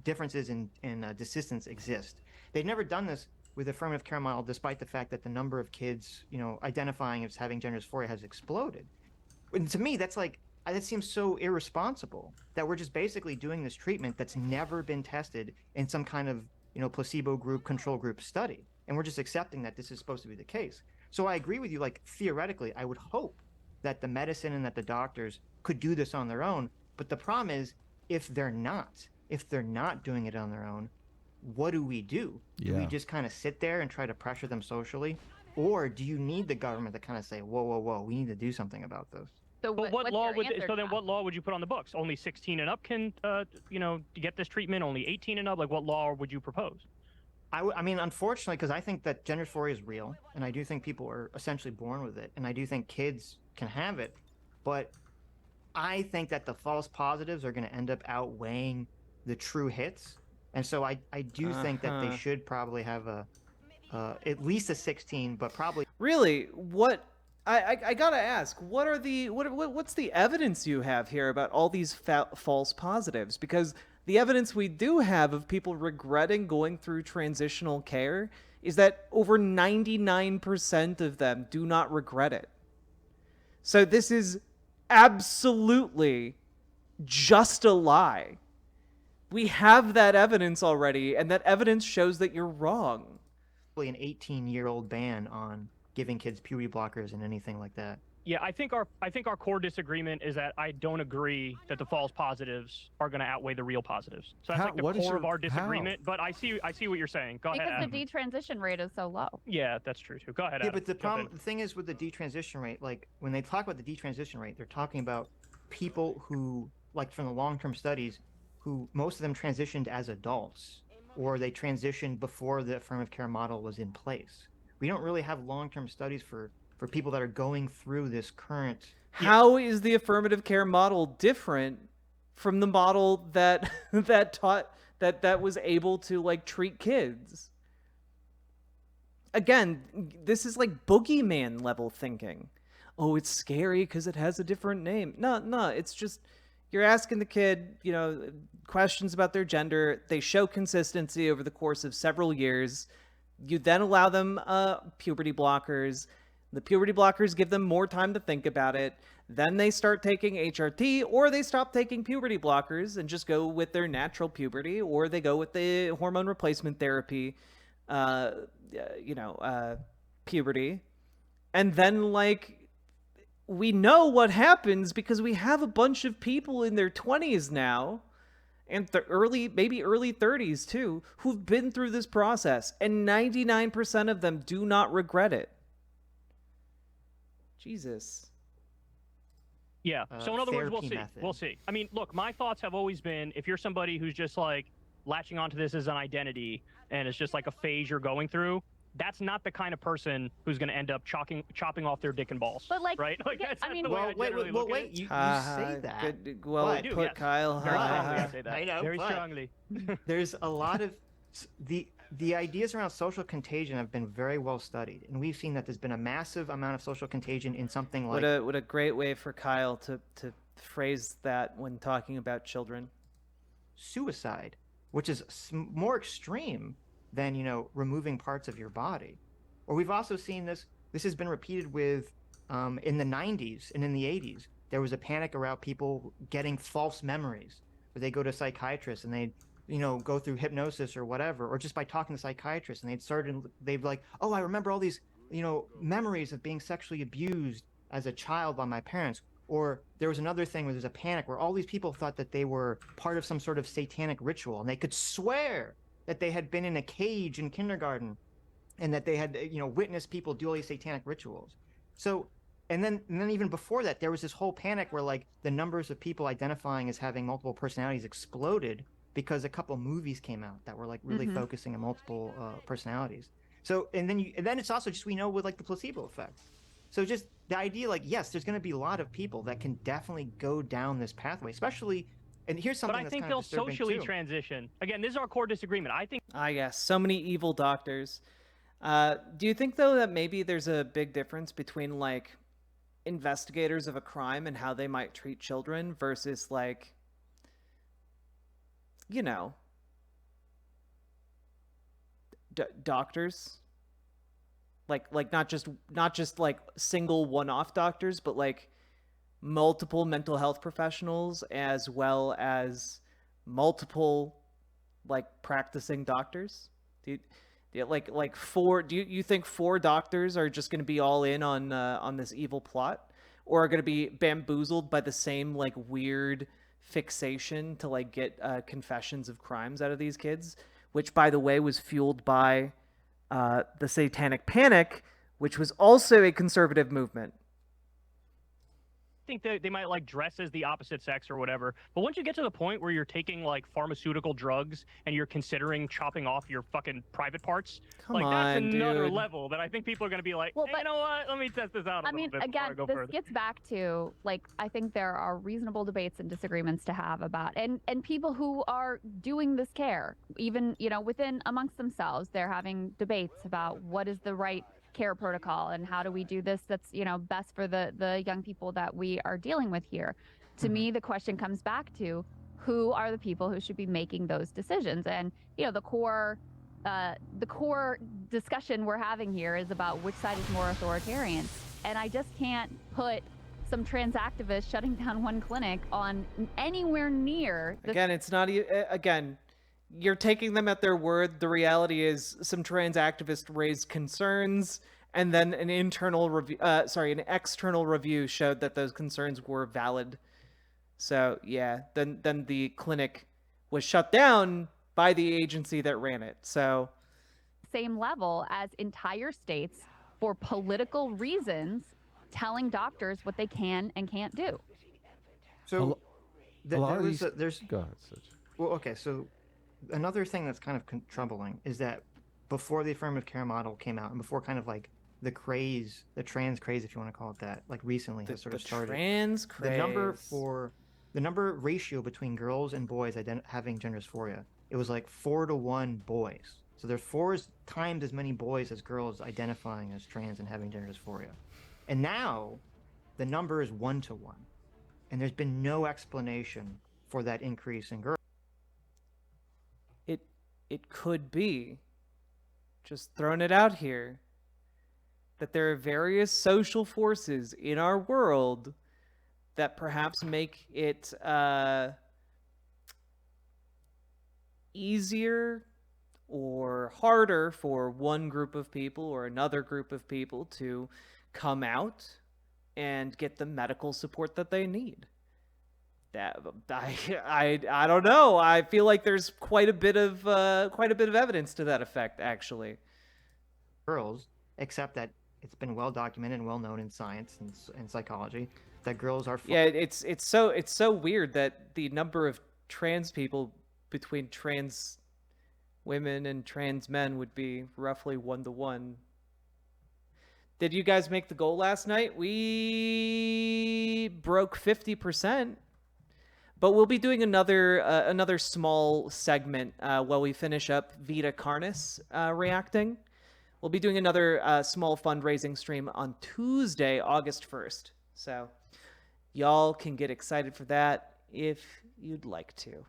differences in desistance exist, they've never done this with the affirmative care model, despite the fact that the number of kids, identifying as having gender dysphoria has exploded. And to me, that seems so irresponsible that we're just basically doing this treatment that's never been tested in some kind of, placebo group, control group study. And we're just accepting that this is supposed to be the case. So I agree with you, like theoretically, I would hope that the medicine and that the doctors could do this on their own. But the problem is, if they're not doing it on their own, what do we do? Yeah. Do we just kind of sit there and try to pressure them socially? Or do you need the government to kind of say, whoa, we need to do something about this? So But what's your answer, then John? what law would you put on the books? Only 16 and up can get this treatment. Only 18 and up. Like what law would you propose? I mean, unfortunately, because I think that gender dysphoria is real, and I do think people are essentially born with it, and I do think kids can have it, but I think that the false positives are going to end up outweighing the true hits, and so I do think that they should probably have a at least a 16, but probably Really, what I gotta ask, what's the evidence you have here about all these false positives? Because the evidence we do have of people regretting going through transitional care is that over 99% of them do not regret it. So this is absolutely just a lie. We have that evidence already, and that evidence shows that you're wrong. an 18-year-old ban on giving kids puberty blockers and anything like that. Yeah, I think our core disagreement is that I don't agree that the false positives are going to outweigh the real positives. So that's like the core of our disagreement. But I see what you're saying. Go ahead, Because the detransition rate is so low. Yeah, that's true too. Go ahead, Yeah, Adam. but the thing is with the detransition rate, like when they talk about the detransition rate, they're talking about people who, like from the long-term studies, who most of them transitioned as adults, or they transitioned before the affirmative care model was in place. We don't really have long-term studies for people that are going through this current. How is the affirmative care model different from the model that that was able to like treat kids? Again, this is like boogeyman level thinking. Oh, it's scary because it has a different name. No, it's just you're asking the kid, questions about their gender. They show consistency over the course of several years. You then allow them puberty blockers. The puberty blockers give them more time to think about it. Then they start taking HRT, or they stop taking puberty blockers and just go with their natural puberty, or they go with the hormone replacement therapy, puberty. And then, we know what happens because we have a bunch of people in their 20s now, and maybe early 30s too, who've been through this process, and 99% of them do not regret it. Jesus. Yeah. So in other words, Therapy method. We'll see. I mean, look, my thoughts have always been, if you're somebody who's just like latching onto this as an identity and it's just like a phase you're going through, that's not the kind of person who's going to end up chopping off their dick and balls. But right? That's the way I generally look at it. You say that. Good, well but- put, yes. Kyle. Very strongly, I say that. I know, Very but- strongly. There's a lot of the ideas around social contagion have been very well studied, and we've seen that there's been a massive amount of social contagion in something like What a great way for Kyle to phrase that when talking about children. suicide, which is more extreme than removing parts of your body. Or we've also seen this has been repeated with in the 90s and in the 80s. There was a panic around people getting false memories, where they go to psychiatrists and they go through hypnosis or whatever, or just by talking to psychiatrists, and they'd like, oh, I remember all these memories of being sexually abused as a child by my parents. Or there was another thing where there's a panic where all these people thought that they were part of some sort of satanic ritual, and they could swear that they had been in a cage in kindergarten and that they had witnessed people do all these satanic rituals. So and then even before that, there was this whole panic where like the numbers of people identifying as having multiple personalities exploded because a couple movies came out that were like really focusing on multiple personalities. So and then it's also just, we know, with like the placebo effect. So just the idea, like, yes, there's going to be a lot of people that can definitely go down this pathway, especially. And here's something But I think they'll socially transition. Again, this is our core disagreement. I think. Ah, yes, so many evil doctors. Do you think though that maybe there's a big difference between like investigators of a crime and how they might treat children versus like, doctors? Like not just like single one-off doctors, but like multiple mental health professionals as well as multiple like practicing doctors. Do you think 4 doctors are just going to be all in on this evil plot, or are going to be bamboozled by the same like weird fixation to like get confessions of crimes out of these kids, which by the way was fueled by the Satanic Panic, which was also a conservative movement? think that they might like dress as the opposite sex or whatever. But once you get to the point where you're taking like pharmaceutical drugs and you're considering chopping off your fucking private parts, Come like that's on, another dude. level that I think people are going to be like, Well, hey, but- you know what? Let me test this out a I little mean, bit before I again, go this further. gets back to like I think there are reasonable debates and disagreements to have about and people who are doing this care, even within amongst themselves, they're having debates about what is the right care protocol and how do we do this that's best for the young people that we are dealing with here. To me, the question comes back to who are the people who should be making those decisions, and the core discussion we're having here is about which side is more authoritarian. And I just can't put some trans activists shutting down one clinic on anywhere near the Again, it's not again. You're taking them at their word. The reality is, some trans activists raised concerns, and then an external review showed that those concerns were valid. So yeah, then the clinic was shut down by the agency that ran it. So same level as entire states for political reasons telling doctors what they can and can't do. So a lot of there's these. Go ahead, Sitch. well, okay. So another thing that's kind of troubling is that before the affirmative care model came out, and before kind of like the craze, the trans craze, if you want to call it that, like recently has sort of started. Trans craze. The number ratio between girls and boys having gender dysphoria, it was like 4-to-1 boys. So there's 4 times as many boys as girls identifying as trans and having gender dysphoria. And now the number is 1-to-1. And there's been no explanation for that increase in girls. It could be, just throwing it out here, that there are various social forces in our world that perhaps make it easier or harder for one group of people or another group of people to come out and get the medical support that they need. That I don't know. I feel like there's quite a bit of evidence to that effect, actually. Girls, except that it's been well documented and well known in science and psychology that girls are. Yeah, it's so weird that the number of trans people between trans women and trans men would be roughly 1-to-1. Did you guys make the goal last night? We broke 50%. But we'll be doing another small segment while we finish up Vita Carnis reacting. We'll be doing another small fundraising stream on Tuesday, August 1st. So y'all can get excited for that if you'd like to.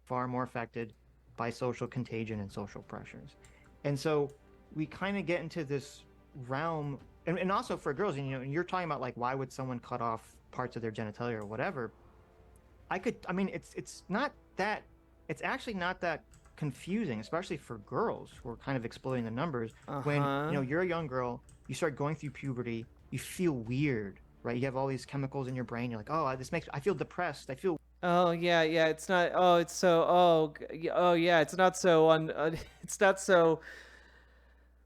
Far more affected by social contagion and social pressures. And so we kind of get into this realm, and also for girls, you're talking about like, why would someone cut off parts of their genitalia or whatever? It's actually not that confusing, especially for girls who are kind of exploiting the numbers. When you're a young girl, you start going through puberty, you feel weird, right? You have all these chemicals in your brain. You're like, oh, I feel depressed. I feel. Oh yeah, it's not. Oh, it's so. Oh yeah, it's not so. It's not so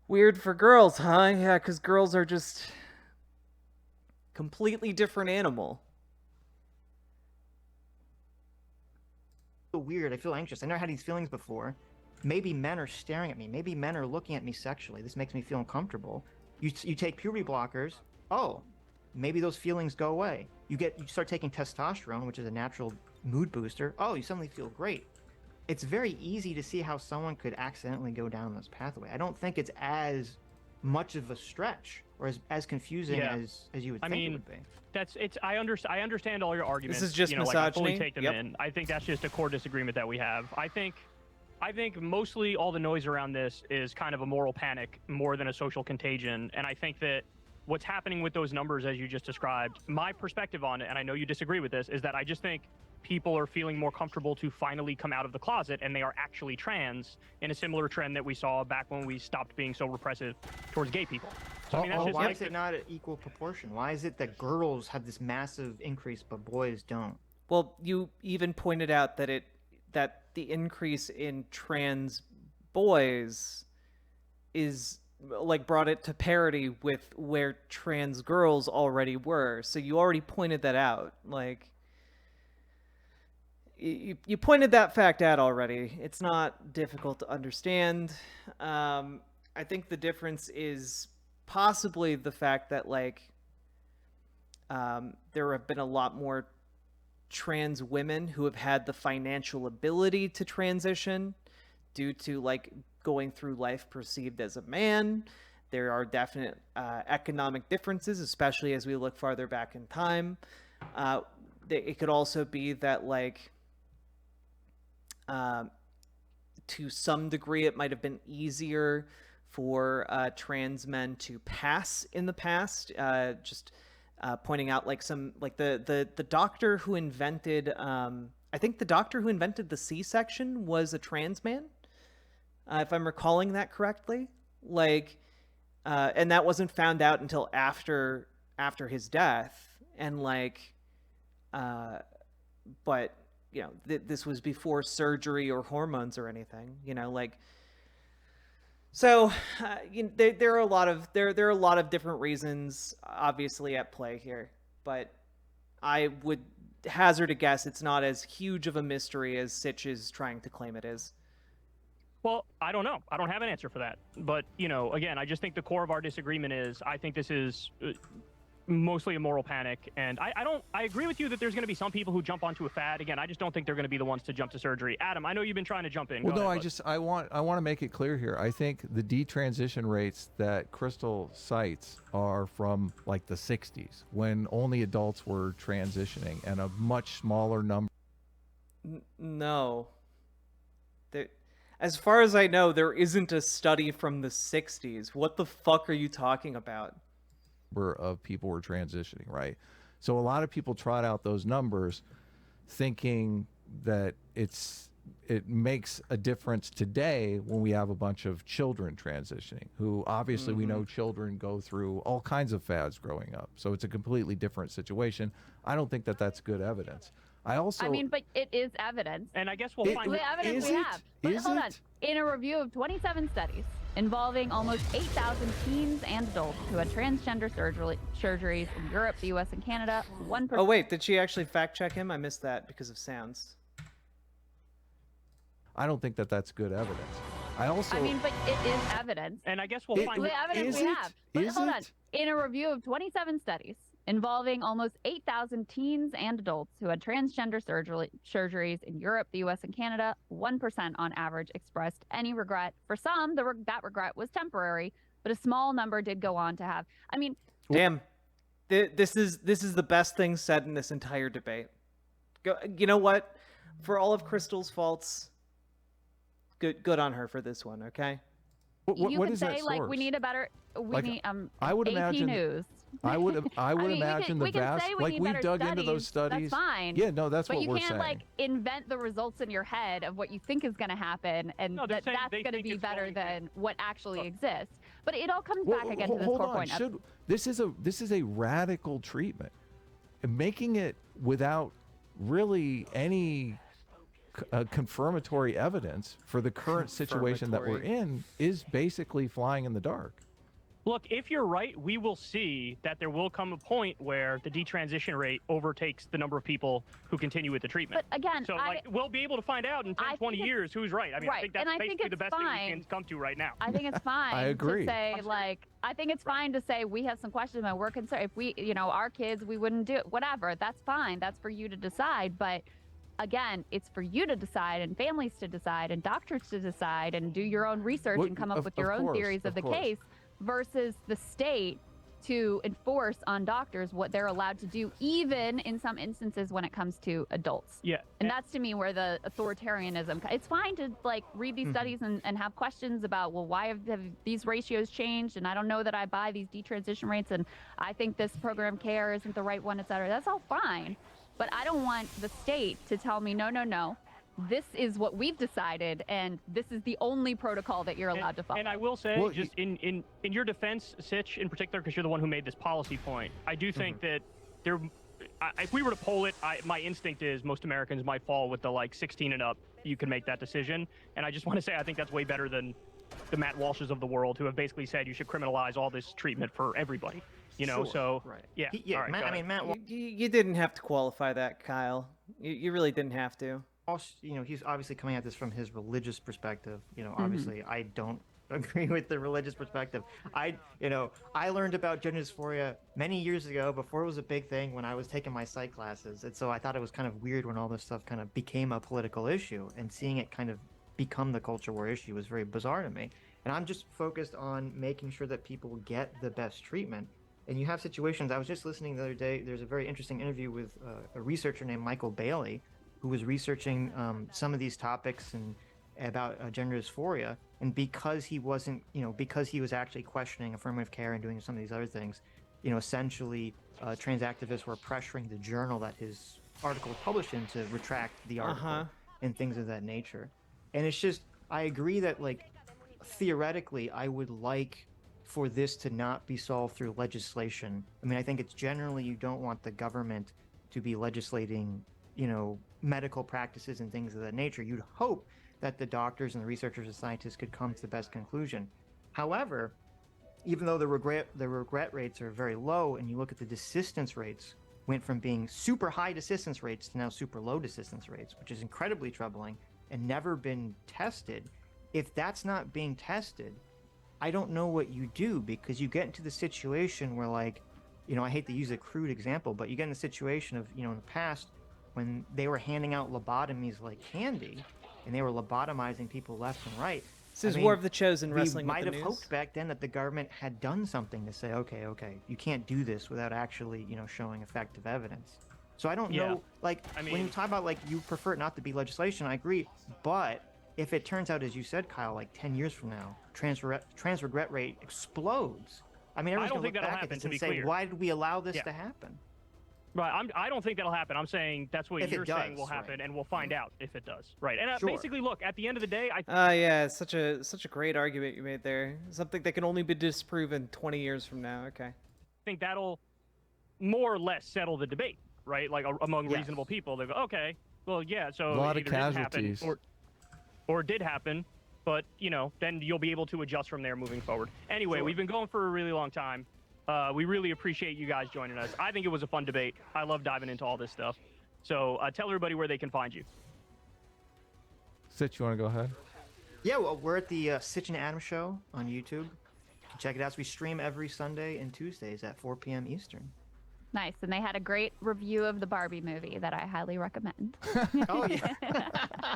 weird for girls, huh? Yeah, because girls are just completely different animal. Weird. I feel anxious. I never had these feelings before. Maybe men are staring at me. Maybe men are looking at me sexually. This makes me feel uncomfortable. You take puberty blockers. Oh, maybe those feelings go away. You start taking testosterone, which is a natural mood booster. Oh, you suddenly feel great. It's very easy to see how someone could accidentally go down this pathway. I don't think it's as much of a stretch or as confusing as you would think it would be. I understand all your arguments. This is just misogyny. I fully take them in. I think that's just a core disagreement that we have. I think mostly all the noise around this is kind of a moral panic more than a social contagion. And I think that what's happening with those numbers, as you just described, my perspective on it, and I know you disagree with this, is that I just think people are feeling more comfortable to finally come out of the closet and they are actually trans, in a similar trend that we saw back when we stopped being so repressive towards gay people. So, why is it not an equal proportion? Why is it that girls have this massive increase but boys don't? Well, you even pointed out that the increase in trans boys is like brought it to parity with where trans girls already were. So you already pointed that out. Like you pointed that fact out already. It's not difficult to understand. I think the difference is possibly the fact that like there have been a lot more trans women who have had the financial ability to transition due to like going through life perceived as a man. There are definite economic differences, especially as we look farther back in time. It could also be that like to some degree it might have been easier for trans men to pass in the past. Just pointing out like some like the doctor who invented I think the doctor who invented the C-section was a trans man, if I'm recalling that correctly. Like and that wasn't found out until after his death. And like but you know this was before surgery or hormones or anything, you know, like. So, you know, there are a lot of different reasons, obviously, at play here. But I would hazard a guess it's not as huge of a mystery as Sitch is trying to claim it is. Well, I don't know. I don't have an answer for that. But, you know, again, I just think the core of our disagreement is I think this is mostly a moral panic. And I agree with you that there's going to be some people who jump onto a fad. Again, I just don't think they're going to be the ones to jump to surgery. Adam, I know you've been trying to jump in. Well, Go no, ahead, I want to make it clear here. I think the detransition rates that Krystal cites are from like the 60s, when only adults were transitioning, and a much smaller number. No. As far as I know, there isn't a study from the 60s. What the fuck are you talking about? Of people were transitioning, right? So a lot of people trot out those numbers thinking that it makes a difference today when we have a bunch of children transitioning, who obviously we know children go through all kinds of fads growing up. So it's a completely different situation. I don't think that that's good evidence. I mean, but it is evidence. And I guess we'll find The evidence we have. But hold on. In a review of 27 studies involving almost 8,000 teens and adults who had transgender surgeries in Europe, the US, and Canada, 1%. Oh, wait, did she actually fact check him? I missed that because of sounds. I don't think that that's good evidence. I mean, but it is evidence. And I guess we'll find the evidence we have. But hold on. In a review of 27 studies involving almost 8,000 teens and adults who had transgender surgeries in Europe, the US, and Canada, 1% on average expressed any regret. For some, that regret was temporary, but a small number did go on to have. I mean, damn, this is the best thing said in this entire debate. You know what? For all of Krystal's faults, good on her for this one. Okay. You what could is say that source? like we need a better. We need I would AP imagine News. I would imagine we the can vast say we like need we've better dug studies, into those studies. That's fine. Yeah, no, that's but what we're saying. But you can't like invent the results in your head of what you think is going to happen, and that's going to be better than what actually exists. But it all comes back again to this core point. This is a radical treatment, and making it without really any confirmatory evidence for the current situation that we're in is basically flying in the dark. Look, if you're right, we will see that there will come a point where the detransition rate overtakes the number of people who continue with the treatment. But again, so we'll be able to find out in 10, 20 years who's right. I mean, I think that's basically the best thing we can come to right now. I think it's fine I agree. to say, like, I think it's fine to say we have some questions and we're concerned. If we, you know, our kids, we wouldn't do it, whatever. That's fine. That's for you to decide. But again, it's for you to decide and families to decide and doctors to decide and do your own research and come up with your own theories of the case versus the state to enforce on doctors what they're allowed to do, even in some instances when it comes to adults. Yeah. And that's to me where the authoritarianism, it's fine to like read these studies and have questions about, well, why have these ratios changed? And I don't know that I buy these detransition rates. And I think this program care isn't the right one, et cetera. That's all fine. But I don't want the state to tell me, no, this is what we've decided, and this is the only protocol that you're allowed to follow. And I will say, just in your defense, Sitch, in particular, because you're the one who made this policy point, I do think that if we were to poll it, my instinct is most Americans might fall with the like 16 and up. You can make that decision, and I just want to say I think that's way better than the Matt Walshes of the world who have basically said you should criminalize all this treatment for everybody. You know, Sure, so right. yeah. Yeah, all right, Matt, go I mean, ahead. Matt You didn't have to qualify that, Kyle. You really didn't have to. Walsh, he's obviously coming at this from his religious perspective. Obviously, I don't agree with the religious perspective. I learned about gender dysphoria many years ago before it was a big thing when I was taking my psych classes, and so I thought it was kind of weird when all this stuff kind of became a political issue, and seeing it kind of become the culture war issue was very bizarre to me. And I'm just focused on making sure that people get the best treatment. And you have situations. I was just listening the other day. There's a very interesting interview with a researcher named Michael Bailey, who was researching some of these topics and about gender dysphoria. And because he wasn't, because he was actually questioning affirmative care and doing some of these other things, essentially trans activists were pressuring the journal that his article was published in to retract the article and things of that nature. And it's just, I agree that, like, theoretically, I would like for this to not be solved through legislation. I mean, I think it's generally you don't want the government to be legislating, medical practices and things of that nature. You'd hope that the doctors and the researchers and scientists could come to the best conclusion. However, even though the regret rates are very low, and you look at the desistance rates, went from being super high desistance rates to now super low desistance rates, which is incredibly troubling and never been tested. If that's not being tested, I don't know what you do, because you get into the situation where, like, I hate to use a crude example, but you get in the situation of, in the past when they were handing out lobotomies like candy and they were lobotomizing people left and right. This is War of the Chosen We wrestling might with have the news. hoped back then that the government had done something to say, okay, you can't do this without actually, showing effective evidence. So I don't know, like, when you talk about, like, you prefer it not to be legislation, I agree, but if it turns out, as you said, Kyle, like 10 years from now, trans regret rate explodes. I mean, everyone's I don't going think to look that'll back at happen, this to and be say, clear. why did we allow this to happen? Right, I don't think that'll happen. I'm saying that's what If it you're saying does, will happen, right. and we'll find out if it does. Right, and Sure. basically, look, at the end of the day, Yeah, it's such a great argument you made there. Something that can only be disproven 20 years from now. Okay. think that'll more or less settle the debate, right? Like among Yes. reasonable people, they go, okay, well, yeah, so A lot it of either didn't happen casualties. or it did happen, but then you'll be able to adjust from there moving forward. Anyway, Sure. we've been going for a really long time. We really appreciate you guys joining us. I think it was a fun debate. I love diving into all this stuff. So tell everybody where they can find you. Sitch, you want to go ahead? Yeah, well, we're at the Sitch and Adam Show on YouTube. You can check it out. We stream every Sunday and Tuesdays at 4 p.m. Eastern. Nice. And they had a great review of the Barbie movie that I highly recommend. Oh, yeah.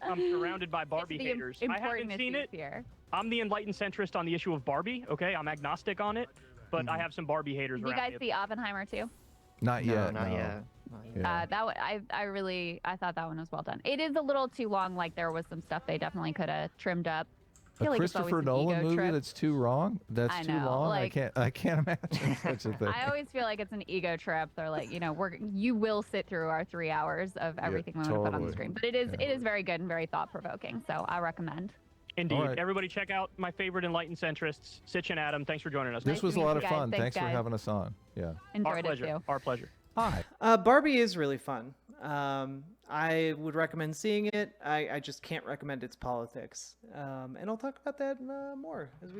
I'm surrounded by Barbie The haters. I important haven't seen issues it. here. I'm the enlightened centrist on the issue of Barbie. Okay, I'm agnostic on it, but I have some Barbie haters Did you around guys me. see Oppenheimer too? Not No, yet. not no. yet. Not yet. Yeah. I thought that one was well done. It is a little too long. Like, there was some stuff they definitely could have trimmed up. I A feel like it's always Christopher an Nolan ego movie trip. that's too wrong? That's I too know, long? like- I can't imagine such a thing. I always feel like it's an ego trip. They're like, you will sit through our 3 hours of everything we want to put on totally. the screen. But it is very good and very thought provoking. So I recommend. Indeed. All right. Everybody check out my favorite enlightened centrists, Sitch and Adam. Thanks for joining us. This Nice was to a meet lot you of guys. fun. Thanks, Thanks for guys. having us on. Yeah. Our Enjoyed it pleasure. too. Our pleasure. Hi. Barbie is really fun. I would recommend seeing it. I just can't recommend its politics. And I'll talk about that more as we